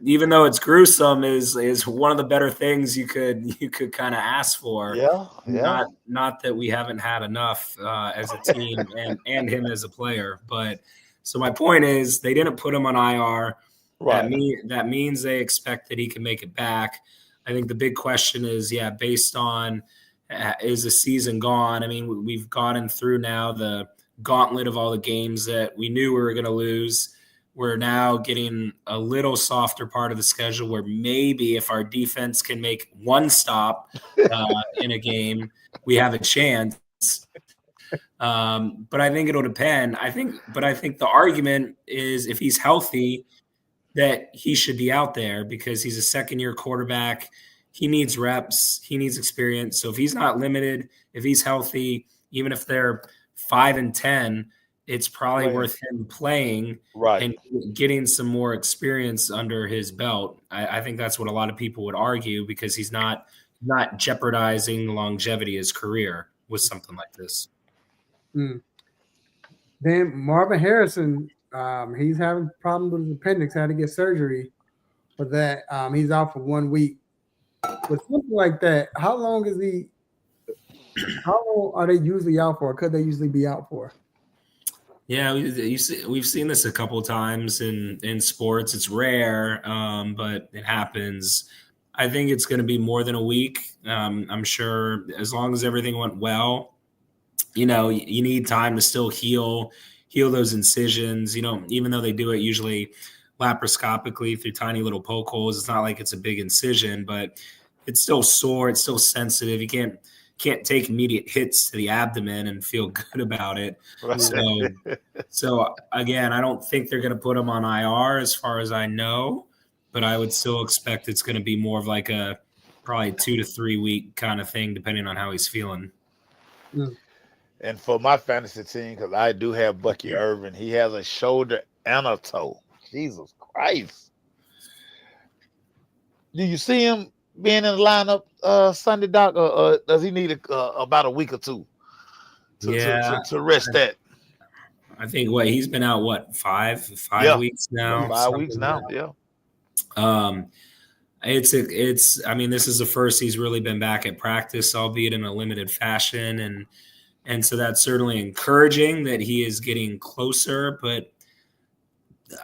even though it's gruesome, is one of the better things you could kind of ask for. Yeah. Not that we haven't had enough as a team and him as a player. But so my point is, they didn't put him on IR. That means they expect that he can make it back. I think the big question is, based on is the season gone? We've gotten through now the gauntlet of all the games that we knew we were going to lose. We're now getting a little softer part of the schedule where maybe if our defense can make one stop in a game, we have a chance. But I think it'll depend. I think the argument is if he's healthy, that he should be out there because he's a second-year quarterback. He needs reps. He needs experience. So if he's not limited, if he's healthy, even if they're 5-10, it's probably worth him playing and getting some more experience under his belt. I think that's what a lot of people would argue because he's not jeopardizing the longevity of his career with something like this. Then Marvin Harrison, he's having problems with his appendix, had to get surgery for that. He's out for 1 week. With something like that, how long are they usually out for? Could they usually be out for? Yeah, we've seen this a couple of times in sports. It's rare, but it happens. I think it's going to be more than a week. I'm sure as long as everything went well, you need time to still heal those incisions. Even though they do it usually laparoscopically through tiny little poke holes, it's not like it's a big incision, but it's still sore. It's still sensitive. You can't take immediate hits to the abdomen and feel good about it. So again, I don't think they're going to put him on IR as far as I know, but I would still expect it's going to be more of like a probably 2 to 3 week kind of thing, depending on how he's feeling. And for my fantasy team, because I do have Bucky Irvin, he has a shoulder and a toe. Jesus Christ. Do you see him being in the lineup Sunday, Doc, or does he need about a week or two to rest that? I think he's been out 5 weeks now. 5 weeks now, It's this is the first he's really been back at practice, albeit in a limited fashion, and so that's certainly encouraging that he is getting closer, but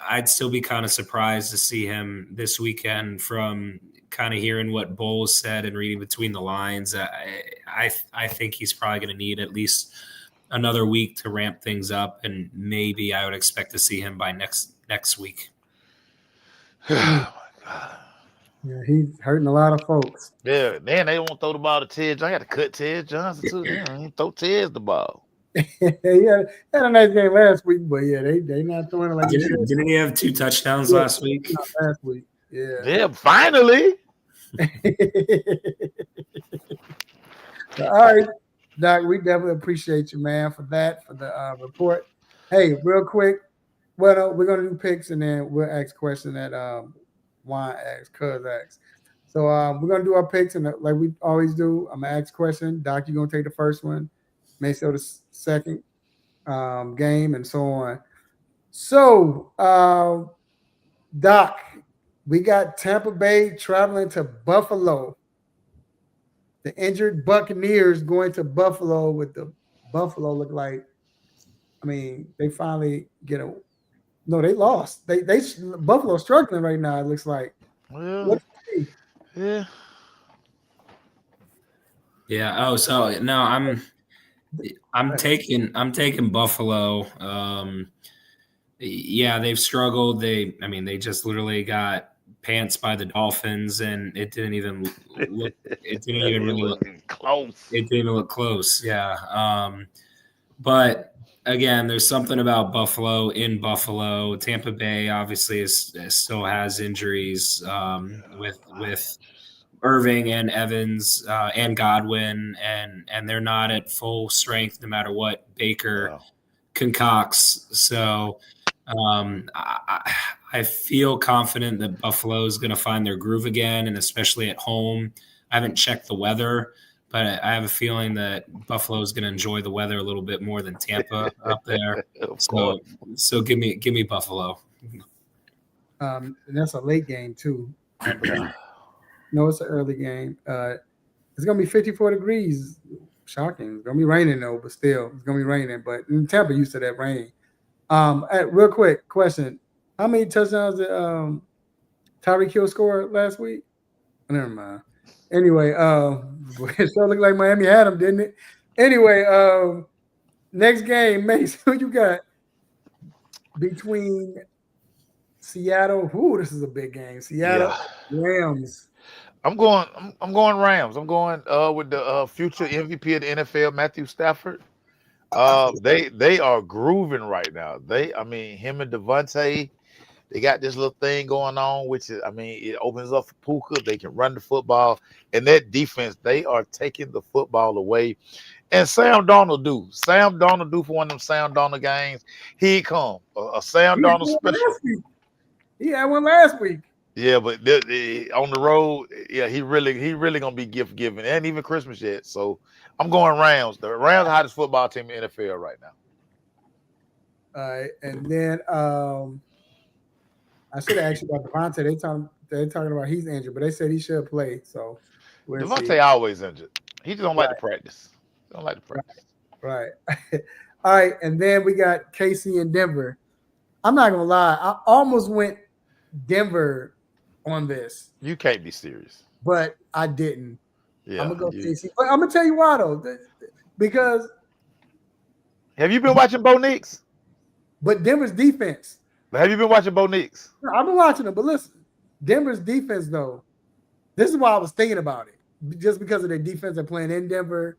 I'd still be kind of surprised to see him this weekend from kind of hearing what Bowles said and reading between the lines. I think he's probably going to need at least another week to ramp things up, and maybe I would expect to see him by next week. Oh my God. Yeah, he's hurting a lot of folks. Yeah, then they won't throw the ball to Ted Johnson. I got to cut Ted Johnson too. Yeah, he throw Ted the ball. He had a nice game last week, but yeah, they not throwing it like he should. Didn't he have 2 touchdowns last week? Not last week. Yeah. Yeah, finally. All right, Doc, we definitely appreciate you, man, for that, for the report. Hey, real quick, well, we're gonna do picks and then we'll ask question that Juan asked, Cuz asked. So we're gonna do our picks and like we always do. I'm gonna ask a question. Doc, you're gonna take the first one, Maso the second game, and so on. So Doc, we got Tampa Bay traveling to Buffalo. The injured Buccaneers going to Buffalo with the Buffalo look like. I mean, they finally get a. No, they lost. They Buffalo struggling right now. It looks like. Well, yeah. Yeah. Oh, so no, I'm taking Buffalo. Yeah, they've struggled. They just literally got pants by the Dolphins, and it didn't even look. It didn't even really look close. It didn't even look close. Yeah. But again, there's something about Buffalo in Buffalo. Tampa Bay obviously still has injuries with Irving and Evans and Godwin, and they're not at full strength no matter what Baker concocts. So I feel confident that Buffalo is going to find their groove again, and especially at home. I haven't checked the weather, but I have a feeling that Buffalo is going to enjoy the weather a little bit more than Tampa up there. So give me Buffalo. And that's a late game too. No, it's an early game. It's gonna be 54 degrees. Shocking. It's gonna be raining though, but still, it's gonna be raining. But in Tampa, used to that rain. Real quick question: how many touchdowns did Tyreek Hill score last week? Never mind. Anyway, it sure looked like Miami had him, didn't it? Anyway, next game, Mace, who you got between Seattle? Ooh, this is a big game. Seattle Rams. I'm going Rams. I'm going with the future MVP of the NFL, Matthew Stafford. They are grooving right now. Him and Devontae, they got this little thing going on, which is, it opens up for Puka. They can run the football, and that defense, they are taking the football away. And Sam Darnold do for one of them Sam Darnold games. He come a Sam Darnold special. He had one last week. Yeah, but on the road, he really gonna be gift giving, and even Christmas yet. So I'm going Rams. The Rams are the hottest football team in the NFL right now. All right, and then I should have asked you about Devontae. They're talking about he's injured, but they said he should play. So Devontae always injured. He just don't like to practice. Right. All right, and then we got KC and Denver. I'm not gonna lie, I almost went Denver on this. You can't be serious. But I didn't. Yeah, I'm gonna go KC. But I'm gonna tell you why though, because have you been watching Bo Nix? But Denver's defense. Have you been watching Bo Nix? No, I've been watching them, but listen, Denver's defense though. This is why I was thinking about it, just because of their defense they're playing in Denver,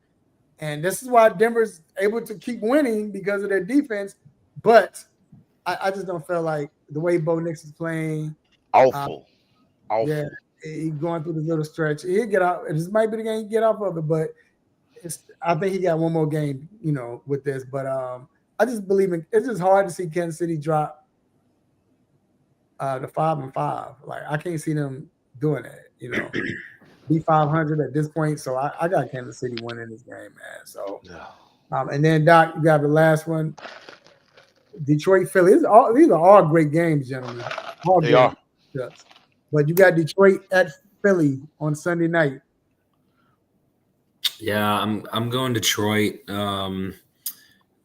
and this is why Denver's able to keep winning because of their defense. But I just don't feel like the way Bo Nix is playing. Awful. Yeah, he's going through this little stretch. He'll get out. This might be the game he get off of it, but I think he got one more game, with this. But I just believe it's just hard to see Kansas City drop the 5-5. Like I can't see them doing that. Be 500 at this point. So I got Kansas City winning this game, man. So, and then Doc, you got the last one. Detroit, Philly. These are all great games, gentlemen. They are. Yes. But you got Detroit at Philly on Sunday night. Yeah, I'm going Detroit.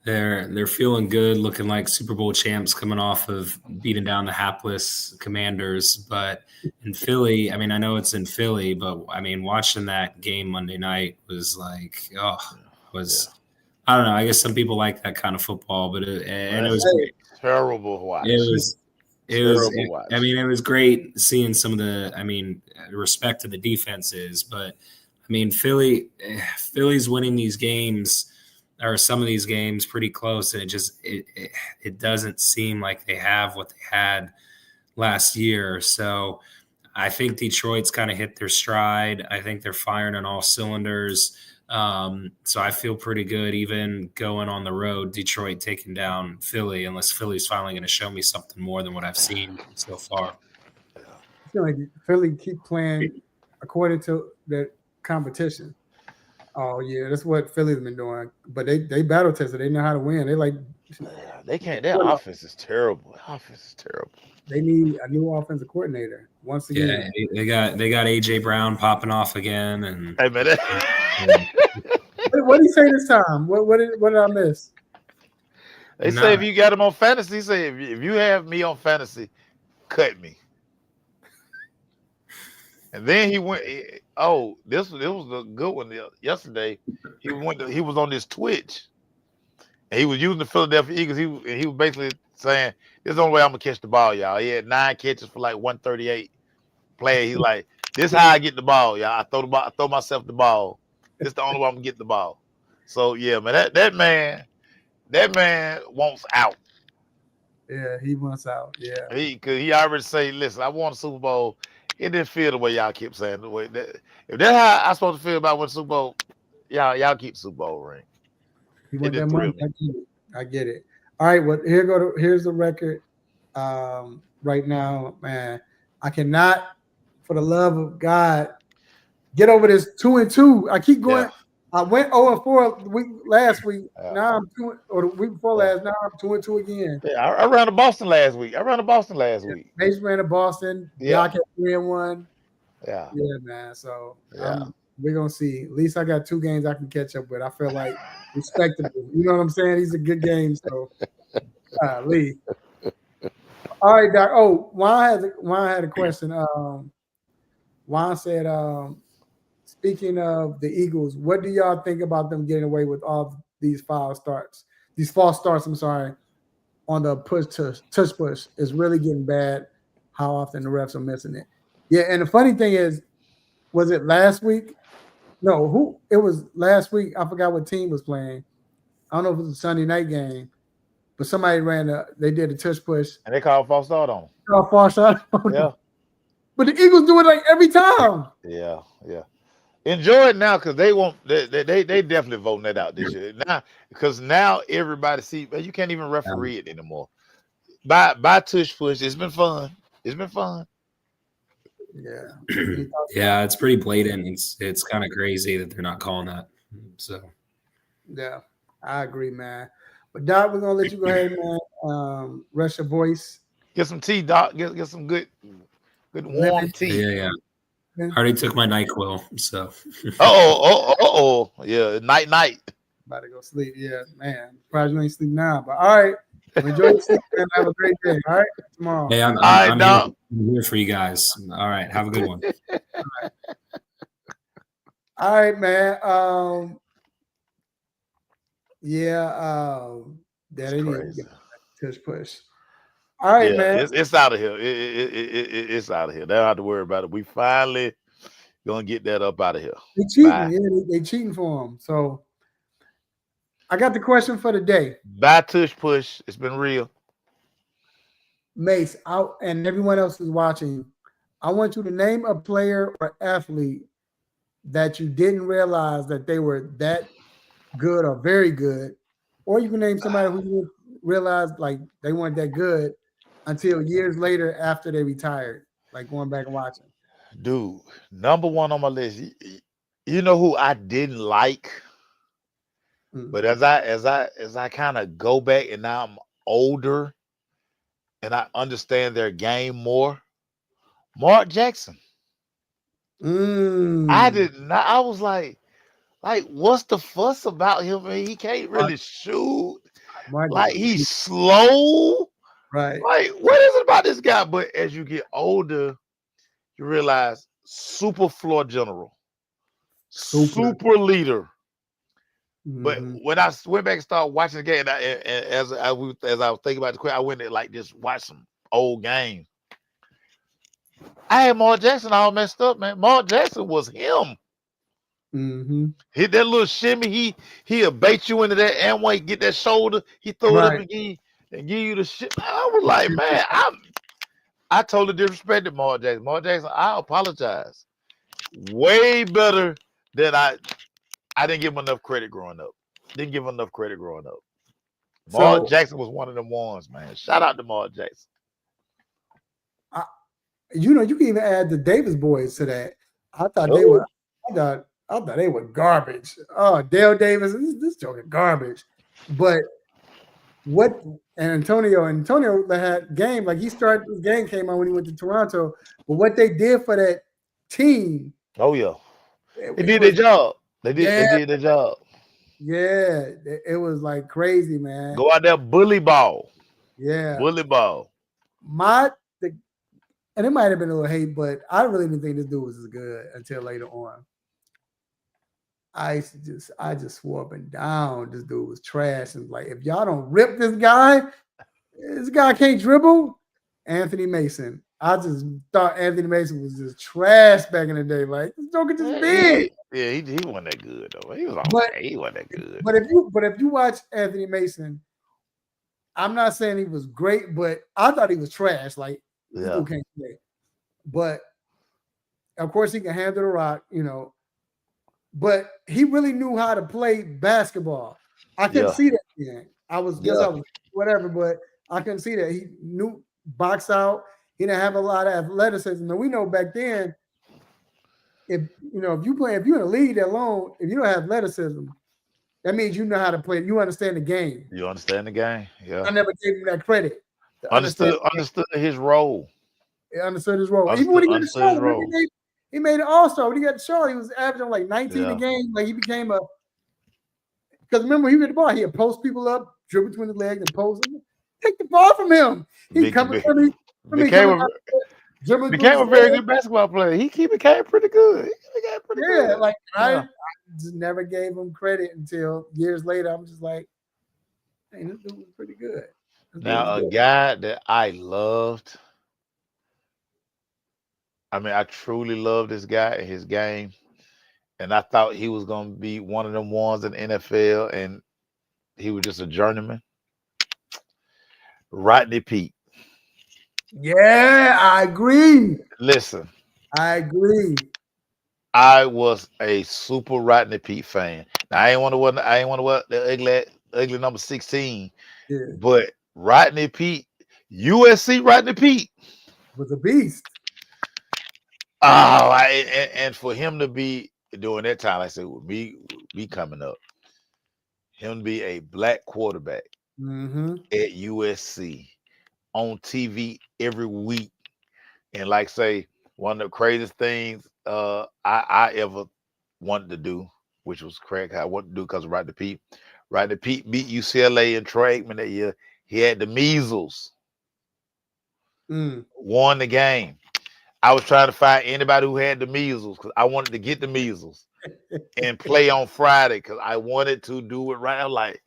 They're feeling good, looking like Super Bowl champs coming off of beating down the hapless Commanders. But in Philly, I know it's in Philly, but watching that game Monday night was like, I don't know. I guess some people like that kind of football, but it was great. Terrible watch. It was. Terrible watch. I mean, it was great seeing some of the. I mean, respect to the defenses, but I mean, Philly's winning these games or some of these games pretty close, and it doesn't seem like they have what they had last year. So I think Detroit's kind of hit their stride. I think they're firing on all cylinders. So I feel pretty good even going on the road, Detroit taking down Philly, unless Philly's finally going to show me something more than what I've seen so far. I feel like Philly keep playing according to the competition. Oh yeah, that's what Philly's been doing. But they battle tested. They know how to win. They like they can't. Their offense is terrible. They need a new offensive coordinator once again. Yeah, they got AJ Brown popping off again, and Hey man, What did he say this time? What did I miss? they say if you got him on fantasy, say if you have me on fantasy, cut me. And then he went. Oh, this was a good one yesterday. He was on this Twitch, and he was using the Philadelphia Eagles. He was basically saying, "This is the only way I'm gonna catch the ball, y'all." He had 9 catches for like 138 playing. He's like, "This is how I get the ball, y'all. I throw myself the ball. This is the only way I'm gonna get the ball." So yeah, man, that man wants out. Yeah, he wants out. Yeah, Because he already say, "Listen, I won a Super Bowl." It didn't feel the way y'all keep saying. The way if that's how I'm supposed to feel about winning Super Bowl, y'all keep Super Bowl ring. he wants that money. I get it. All right, well here's the record. Right now, man, I cannot, for the love of God, get over this 2-2. I keep going. Yeah. I went 0-4 last week. Yeah. Now I'm 2, or the week before last. Now I'm 2-2 again. Yeah, I ran to Boston last week. week. Mace ran to Boston. Yeah, Doc had 3-1. Yeah, man. So yeah, we're gonna see. At least I got 2 games I can catch up with. I feel like respectable. You know what I'm saying? These are good games. So, Lee. All right, Doc. Oh, Juan had a question. Juan said, speaking of the Eagles, what do y'all think about them getting away with all these false starts? I'm sorry, on the touch push is really getting bad. How often the refs are missing it? Yeah, and the funny thing is, was it last week? No, it was last week. I forgot what team was playing. I don't know if it was a Sunday night game, but somebody they did a touch push. And they called false start on them. False start on them. But the Eagles do it like every time. Yeah. Enjoy it now because they won't. They definitely voting that out this year now because now everybody see. You can't even referee it anymore. By tush push, it's been fun. Yeah. Yeah, it's pretty blatant. It's kind of crazy that they're not calling that. So. Yeah, I agree, man. But Doc, we're gonna let you go ahead, man. Rest your voice. Get some tea, Doc. Get some good warm tea. Yeah. I already took my NyQuil, so. Yeah, night. About to go sleep. Yeah, man. Surprised you ain't sleep now, but all right. Enjoy your sleep and have a great day. All right, tomorrow. Hey, I'm here for you guys. All right, have a good one. All right, man. That is touch push. All right, man. It's out of here. It's out of here. They don't have to worry about it. We finally gonna get that up out of here. They cheating. Yeah, they cheating for them. So I got the question for the day. Bye, tush push. It's been real. Mace, and everyone else is watching. I want you to name a player or athlete that you didn't realize that they were that good or very good, or you can name somebody who you realized like they weren't that good until years later after they retired, like going back and watching. Dude, number one on my list. You know who I didn't like, but as I kind of go back and now I'm older and I understand their game more. Mark Jackson. I did not. I was like, what's the fuss about him? I mean, he can't really shoot. Like he's slow. Right. Like, what is it about this guy? But as you get older, you realize super floor general, super leader. But when I went back and started watching the game, and as I was thinking about the question, I went and like just watched some old games. I had Mark Jackson all messed up, man. Mark Jackson was him. Mm-hmm. Hit that little shimmy. He'll bait you into that Amway, get that shoulder. He throw it up Right. and give you the shit. I was like, man, I totally disrespected Mark Jackson. Mark Jackson, I apologize. Way better than I didn't give him enough credit growing up. Mark So Jackson was one of them ones, man. Shout out to Mark Jackson. you can even add the Davis boys to that. I thought they were. I thought they were garbage. Oh, Dale Davis, this joke is garbage. But what and Antonio had game like he started his game came on when he went to Toronto. But what they did for that team. Oh yeah, they did their job. They did their job. Yeah, it was like crazy, man. Go out there, bully ball. Yeah, bully ball. And it might have been a little hate, but I really didn't think this dude was as good until later on. I just swore up and down this dude was trash. And like, if y'all don't rip this guy can't dribble. Anthony Mason. I just thought Anthony Mason was just trash back in the day. Like, this joker just big. Yeah, he wasn't that good though. He was he wasn't that good. But if you watch Anthony Mason, I'm not saying he was great, but I thought he was trash. Like, this dude can't play. But of course he can handle the rock, But he really knew how to play basketball. I couldn't see that then. I was whatever, but I couldn't see that. He knew box out. He didn't have a lot of athleticism. And we know back then, if you're in a league that long, if you don't have athleticism, that means you know how to play. You understand the game. You understand the game. Yeah. I never gave him that credit. Understood his role. He understood his role. Even when he got the show, he made an all-star. When he got the show, he was averaging like 19 a game. Like he became because remember, he with the ball, he'd post people up, dribble between the legs and post them. Take the ball from him. He coming from me. Became a very good basketball player. He became pretty good. Good. I just never gave him credit until years later. I'm just like, hey, this dude was pretty good. Now, a guy that I loved, I truly love this guy and his game. And I thought he was going to be one of them ones in the NFL, and he was just a journeyman. Rodney Peete. Yeah, I agree. Listen. I agree. I was a super Rodney Peete fan. Now, I ain't want to wear the ugly number 16. Yeah. But Rodney Peete, USC Rodney Peete was a beast. Oh, and for him to be during that time, I said, with me coming up, him to be a black quarterback at USC on TV every week, and like say one of the craziest things I ever wanted to do, which was crack. I wanted to do because of Rodney Peete. Rodney Peete beat UCLA in Troy Aikman that year. He had the measles. Won the game. I was trying to find anybody who had the measles because I wanted to get the measles and play on Friday because I wanted to do it right. I'm like,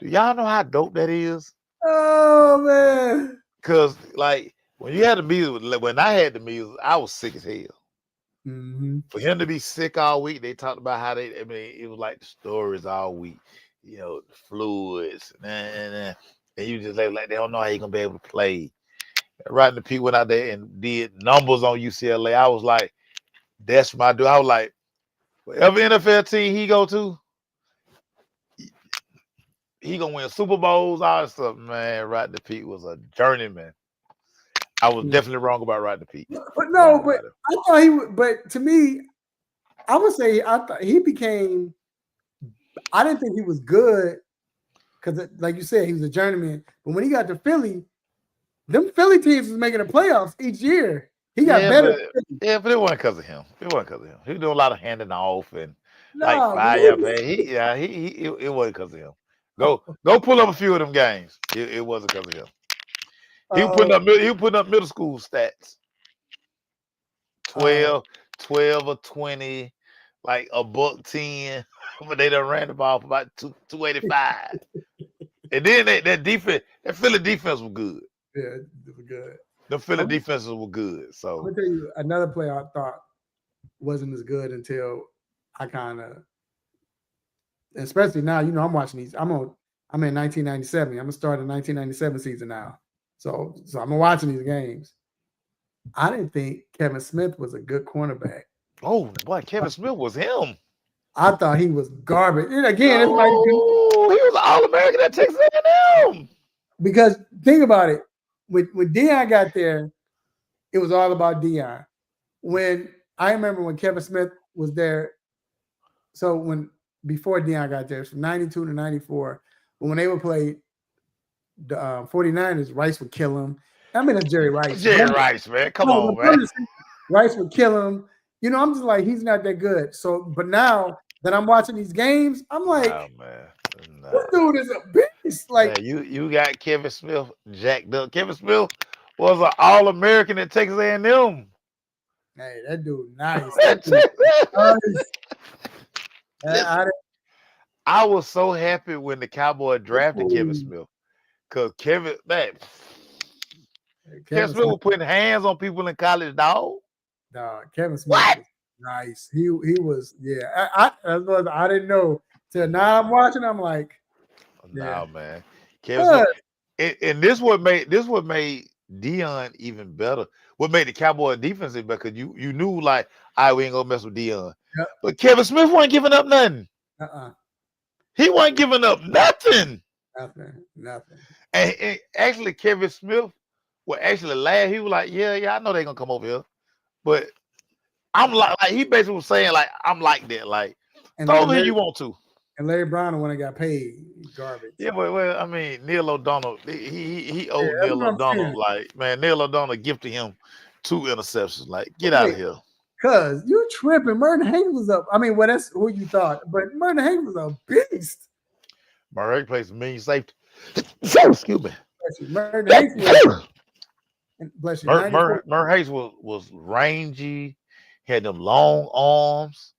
do y'all know how dope that is? Oh, man. Because, like, when you had the measles, when I had the measles, I was sick as hell. For him to be sick all week, they talked about how it was like the stories all week, the fluids, and you just like they don't know how you're going to be able to play. Rodney Peete went out there and did numbers on UCLA. I was like, that's my dude. I was like, whatever NFL team he go to, he gonna win Super Bowls, all that stuff. Man, Rodney Peete was a journeyman. I was definitely wrong about Rodney Peete. But no, but I thought he would. But to me, I would say I thought he became. I didn't think he was good because, like you said, he was a journeyman. But when he got to Philly. Them Philly teams was making the playoffs each year. He got better. But it wasn't because of him. He was doing a lot of handing off and fire, man. It wasn't because of him. Go pull up a few of them games. It wasn't because of him. He was putting up middle school stats. 12 or 20, like $110, but they done ran the ball for about 285. And then that defense, that Philly defense was good. Yeah, it was good. The Philly I'm defenses were good. So gonna tell you another player I thought wasn't as good until I kind of, especially now. You know, I'm watching these. I'm in 1997. I'm gonna start the 1997 season now. So I'm watching these games. I didn't think Kevin Smith was a good cornerback. oh boy, Kevin Smith was him. I thought he was garbage. And again, it's like Oh, he was an All-American at Texas A&M. because think about it. When Deion got there, it was all about Deion. When I remember when Kevin Smith was there, so before Deion got there, from 92 to 94, when they would play the 49ers, Rice would kill him. I mean, it's Jerry Rice. Jerry Rice, man. Come on, man. Rice would kill him. You know, I'm just like, he's not that good. So, but now that I'm watching these games, I'm like, oh, man. No. This dude is a beast. Like, man, you got Kevin Smith jacked up. Kevin Smith was an All-American at Texas A&M. Hey, that dude nice. I was so happy when the Cowboys drafted Kevin Smith. Because Kevin Smith was putting hands on people in college, dog. No, Kevin Smith was nice. He was, yeah. I didn't know. Till now I'm watching, I'm like, no, man. Kevin Smith, and this what made Deion even better. What made the Cowboy defense because you knew like, all right, we ain't gonna mess with Deion. Yep. But Kevin Smith wasn't giving up nothing. He wasn't giving up nothing. Nothing. And actually, Kevin Smith would actually laugh. He was like, yeah, I know they're gonna come over here. But I'm like he basically was saying, like, I'm like that. Like, throw over here you want to. And Larry Brown, when I got paid, garbage. Yeah, but well, I mean, Neil O'Donnell, he owed Neil O'Donnell, like, man, Neil O'Donnell gifted him 2 interceptions. Like, get out of here. Cause you tripping. Merton Hayes was up. I mean, well, that's who you thought, but Merton Hayes was a beast. Murray plays mean safety. Excuse me. Merton Hayes was, bless you. Merton Hayes was rangy, had them long arms.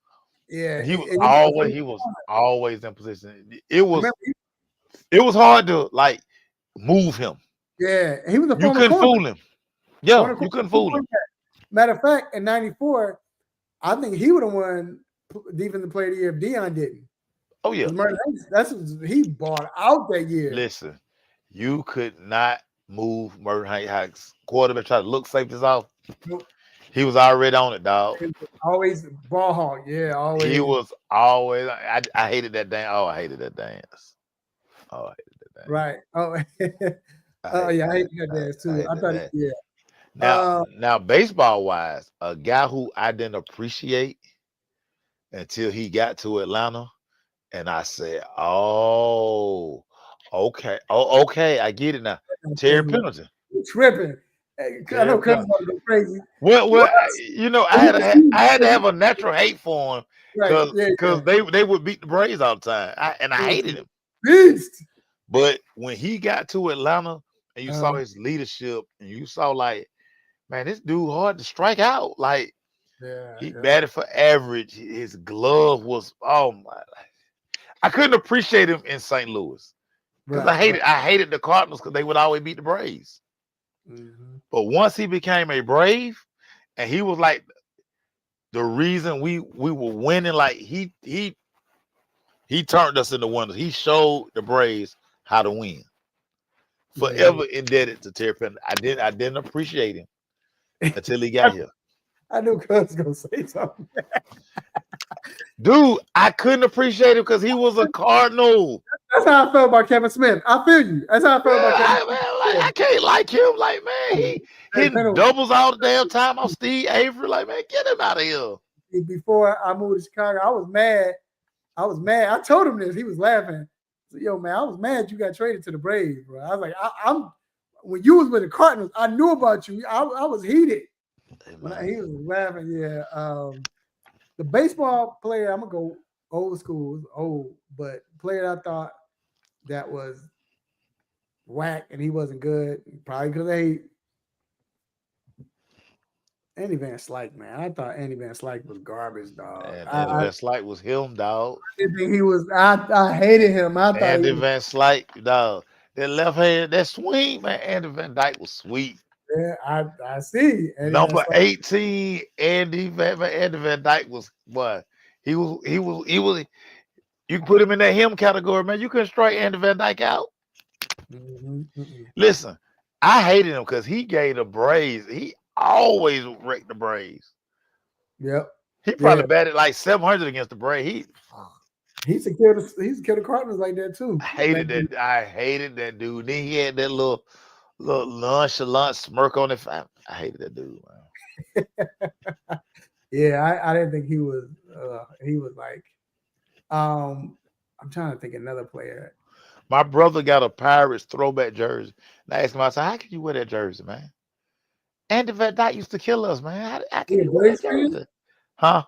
Yeah, he was always in position. It was hard to like move him. Yeah, he was a you couldn't fool him. Yeah, you couldn't fool him. Matter of fact, in '94, I think he would have won Defensive Player of the Year if Deion didn't. Oh yeah, he bought out that year. Listen, you could not move Merton Hayes. Quarterback tried to look safeties off. Nope. He was already on it, dog. Always ball hawk, yeah. Always. He was always. I hated that dance. Oh, I hated that dance. Oh, I hated that dance. Right. Oh, I hated that dance too. I thought, yeah. Now, baseball wise, a guy who I didn't appreciate until he got to Atlanta, and I said, "Oh, okay, I get it now." Terry Pendleton. Tripping. I know Cubs go crazy. Well, you know, I had to have a natural hate for him because they would beat the Braves all the time, I hated him. Beast. But when he got to Atlanta and you saw his leadership and you saw like, man, this dude hard to strike out. Like, he batted for average. His glove was I couldn't appreciate him in St. Louis because I hated the Cardinals because they would always beat the Braves. Mm-hmm. But once he became a Brave, and he was like the reason we were winning, like he turned us into winners. He showed the Braves how to win. Forever indebted to Terry Pendleton. I didn't appreciate him until he got here. I knew Cuz gonna say something. Dude, I couldn't appreciate him because he was a Cardinal. That's how I felt about Kevin Smith. I feel you. That's how I felt about Kevin Smith. I can't like him. Like, man, he hitting doubles all the damn time on Steve Avery. Like, man, get him out of here. Before I moved to Chicago, I was mad. I told him this. He was laughing. So, yo, man, I was mad you got traded to the Braves, bro. I was like, I'm when you was with the Cardinals, I knew about you. I was heated. When he was laughing, the baseball player, I'm gonna go old school, but player I thought that was whack and he wasn't good, probably because Andy Van Slyke, man. I thought Andy Van Slyke was garbage, dog. And Andy Van Slyke was him, dog. I didn't think he was. I hated him. I thought Andy Van Slyke, dog. That left hand, that swing, man. Andy Van Dyke was sweet. Yeah, I see. And Number 18, Andy Van Dyke was what? He was. You put him in that him category, man. You couldn't strike Andy Van Dyke out. Listen, I hated him because he gave the Braves. He always wrecked the Braves. Yep. He probably batted like 700 against the Braves. He used to kill the Cardinals like that too. I hated that dude. Then he had that little nonchalant smirk on his face. I hated that dude, man. Yeah, I didn't think he was like I'm trying to think another player. My brother got a Pirates throwback jersey. And I asked him, I said, how can you wear that jersey, man? Andy Van Dyke used to kill us, man. How can you wear that jersey? Huh?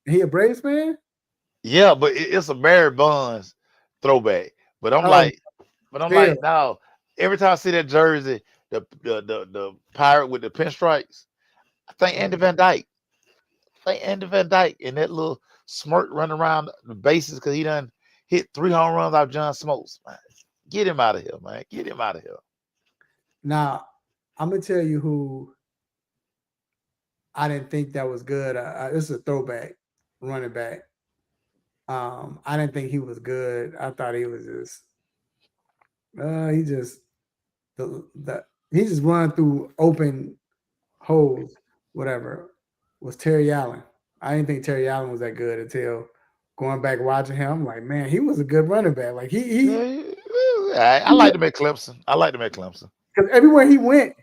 He a Braves fan? Yeah, but it's a Barry Bonds throwback. But I'm like, no. Every time I see that jersey, the pirate with the pinstripes, I think Andy Van Dyke. And that little smirk running around the bases because he done hit 3 home runs out John Smoltz. Man, get him out of here, man. Get him out of here. Now, I'm gonna tell you who I didn't think that was good. This is a throwback running back. I didn't think he was good. I thought he was just he just run through open holes, whatever. Was Terry Allen. I didn't think Terry Allen was that good until going back watching him. I'm like, man, he was a good running back. Like I like him at Clemson. Because everywhere he went,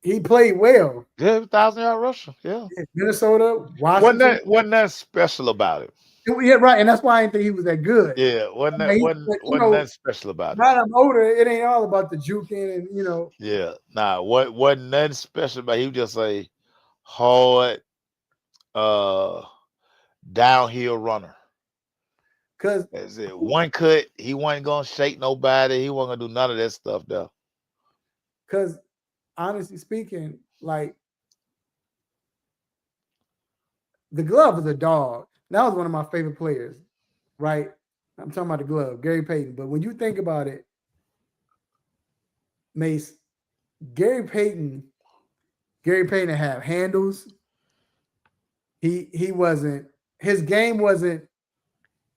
he played well. Yeah, 1,000-yard rusher. Yeah. Minnesota, Washington. Wasn't that special about it? Yeah, right. And that's why I didn't think he was that good. Yeah, wasn't that special about it? Now that I'm older, it ain't all about the juking and Yeah, wasn't nothing special about it. He was just a hard downhill runner. Because that's it. One cut, he wasn't gonna shake nobody. He wasn't gonna do none of that stuff though. Because honestly speaking, like the glove was a dog. That was one of my favorite players, right? I'm talking about the glove, Gary Payton. But when you think about it, Mace, Gary Payton had handles. He wasn't, his game wasn't,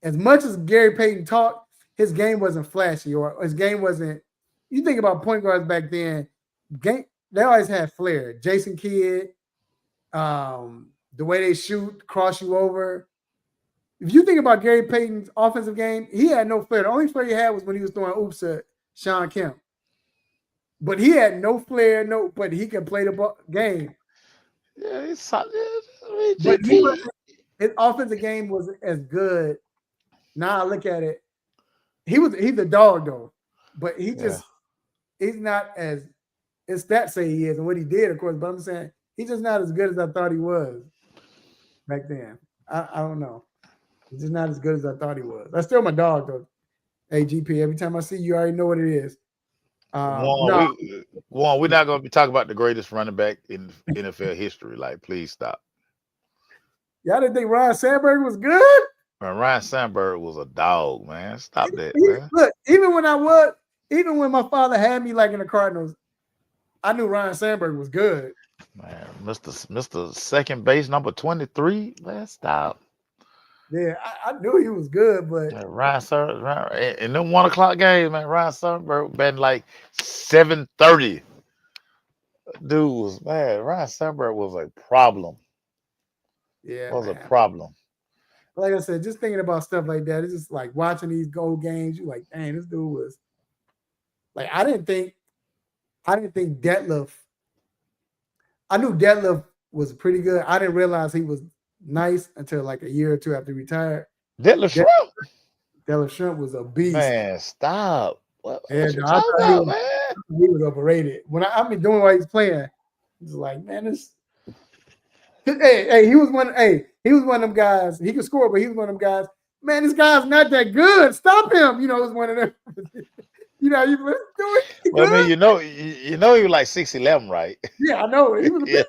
as much as Gary Payton talked, his game wasn't flashy, or his game wasn't, you think about point guards back then, they always had flair. Jason Kidd, the way they shoot, cross you over. If you think about Gary Payton's offensive game, he had no flair. The only flair he had was when he was throwing oops at Sean Kemp. But he had no flair, but he can play the game. Yeah, but his offensive game wasn't as good. Now I look at it, he's a dog though, but he's not as his stats say he is and what he did, of course. But I'm saying he's just not as good as I thought he was back then. I don't know. He's just not as good as I thought he was. That's still my dog though. Hey GP, every time I see you, I already know what it is. We're not going to be talking about the greatest running back in NFL history. Like, please stop. Y'all didn't think Ryan Sandberg was good? Man, Ryan Sandberg was a dog, man. Stop that, man. Look, even when my father had me like in the Cardinals, I knew Ryan Sandberg was good. Man, Mr. Second Base number 23, man, stop. Yeah, I knew he was good, but Ryan Sandberg in them 1 o'clock games, man, Ryan Sandberg been like 7:30. Ryan Sandberg was a problem. Yeah, a problem. Like I said, just thinking about stuff like that, it's just like watching these gold games. You're like, dang, this dude was like, I didn't think Detlef. I knew Detlef was pretty good. I didn't realize he was nice until like a year or two after he retired. Detlef Shrimp was a beast. Man, stop. What you talking about, man? He was overrated. When I mean doing while he's playing, it's like, man, this. Hey, he was one of them guys. He could score, but he was one of them guys. Man, this guy's not that good. Stop him. It was one of them. You doing. Well, I mean, you know, he was like 6'11", right? Yeah, I know. He was a bit.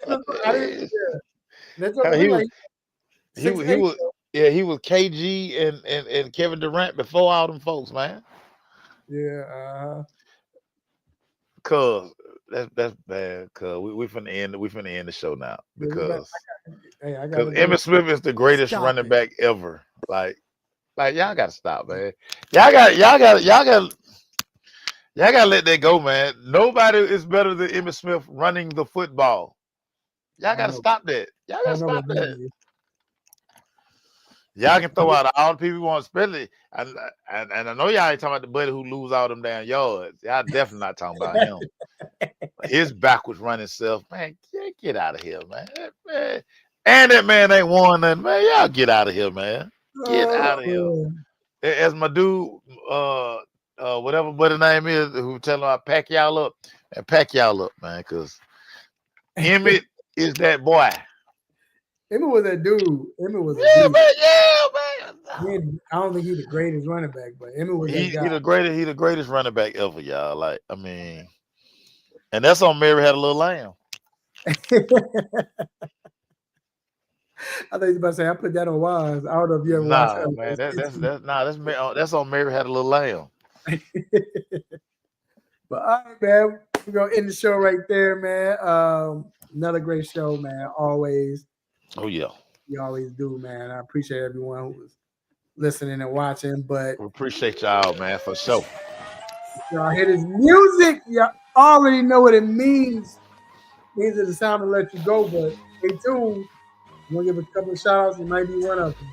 He was KG and Kevin Durant before all them folks, man. Yeah. Cause that's bad. Cause we finna end the show now because I got Emmitt Smith is the greatest Stop running it. back ever. Like y'all gotta stop, man. Y'all gotta let that go, man. Nobody is better than Emmitt Smith running the football. Y'all gotta stop that. Y'all gotta stop that. Y'all can throw out all the people you want, especially and I know y'all ain't talking about the buddy who lose all them damn yards. Y'all definitely not talking about him. His backwards running self, man. Get out of here, man. And that man ain't won nothing, man. Y'all get out of here, man. Get out of here. As my dude, whatever buddy name is, who tell him I pack y'all up, man, because Emmitt is that boy. Emmitt was that dude. Emmitt was man. I don't think he's the greatest running back, but Emmitt was that guy. He the greatest running back ever, y'all. Like, I mean, and that's on Mary Had a Little Lamb. I thought you was about to say I put that on Wise. I don't know if you ever watched that. Man, that's on Mary Had a Little Lamb. But all right, man, we're gonna end the show right there, man. Another great show, man. Always. Oh yeah. You always do, man. I appreciate everyone who was listening and watching. But we appreciate y'all, man, for sure. Y'all hear this music, y'all already know what it means. It means it's time to let you go, but stay tuned. I'm gonna give a couple of shout outs. You might be one of them.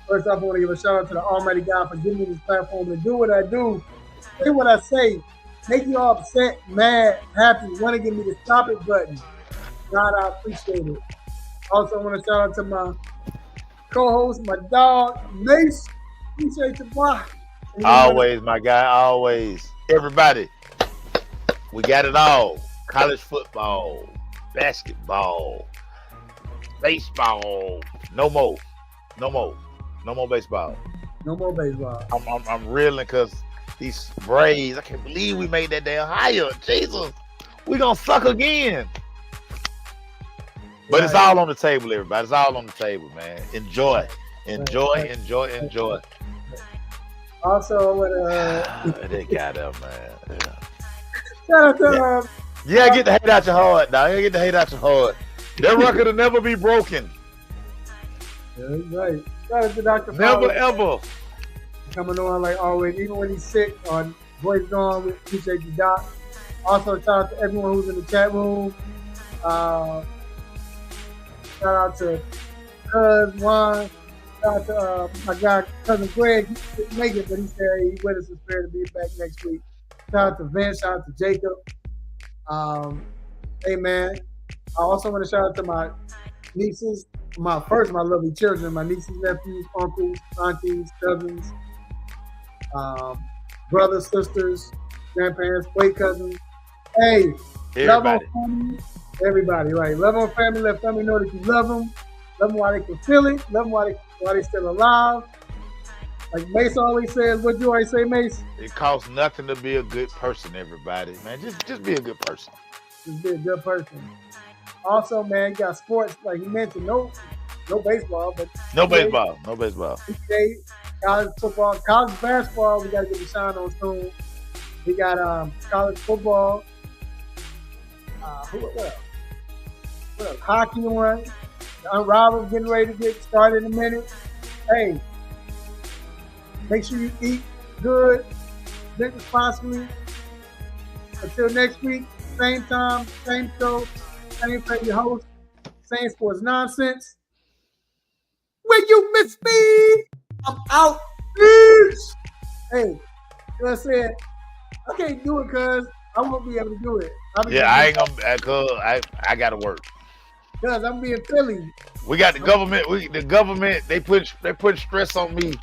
First off, I want to give a shout out to the Almighty God for giving me this platform to do what I do, say what I say, make you all upset, mad, happy, want to give me the stop it button. God, I appreciate it. Also, I want to shout out to my co-host, my dog, Mace. Appreciate you, boy. Always, my guy, always. Everybody, we got it all. College football, basketball, baseball. No more baseball. No more baseball. I'm reeling because these Braves, I can't believe we made that damn higher. Jesus, we gonna suck again. But it's all on the table, everybody. It's all on the table, man. Enjoy. Also, with they got up, man. Yeah. Shout out to get the hate out your heart, dog. Get the hate out your heart. That record will never be broken. Yeah, right. Shout out to Dr. Never Fowler, ever. coming on like always, even when he's sick or voice gone. We appreciate you, Doc. Also, shout out to everyone who's in the chat room. Shout out to Cuz Juan. Shout out to my guy, cousin Greg. He couldn't make it, but he said he's with us and prepared to be back next week. Shout out to Vince. Shout out to Jacob. Hey, man. I also want to shout out to my nieces, my lovely children, my nieces, nephews, uncles, aunties, cousins, brothers, sisters, grandparents, great cousins. Hey, love on family. Everybody, right? Love on family. Let family know that you love them. Love them while they can feel it. Love them while they still alive. Like Mace always says, what do you always say, Mace? It costs nothing to be a good person, everybody. Man, just be a good person. Just be a good person. Also, man, you got sports, like you mentioned, no baseball, but no baseball. NBA, college football, college basketball, we gotta get the shine on soon. We got college football. What else? Hockey on. The Unrivaled getting ready to get started in a minute. Hey, make sure you eat good, drink responsibly. Until next week, same time, same show, same favorite host, same sports nonsense. When you miss me, I'm out. Peace. Hey, you know what I said? I can't do it because I won't be able to do it. I ain't gonna, cause I gotta work. Because I'm being Philly. We got the government. The government. They put stress on me.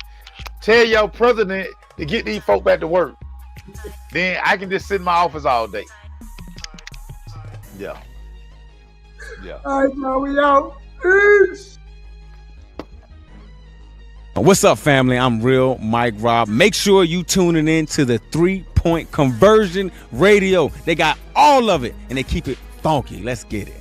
Tell your president to get these folk back to work. Then I can just sit in my office all day. Yeah. All right, now we out. Peace. What's up, family? I'm Real Mike Rob. Make sure you tuning in to the 3-Point Conversion Radio. They got all of it, and they keep it funky. Let's get it.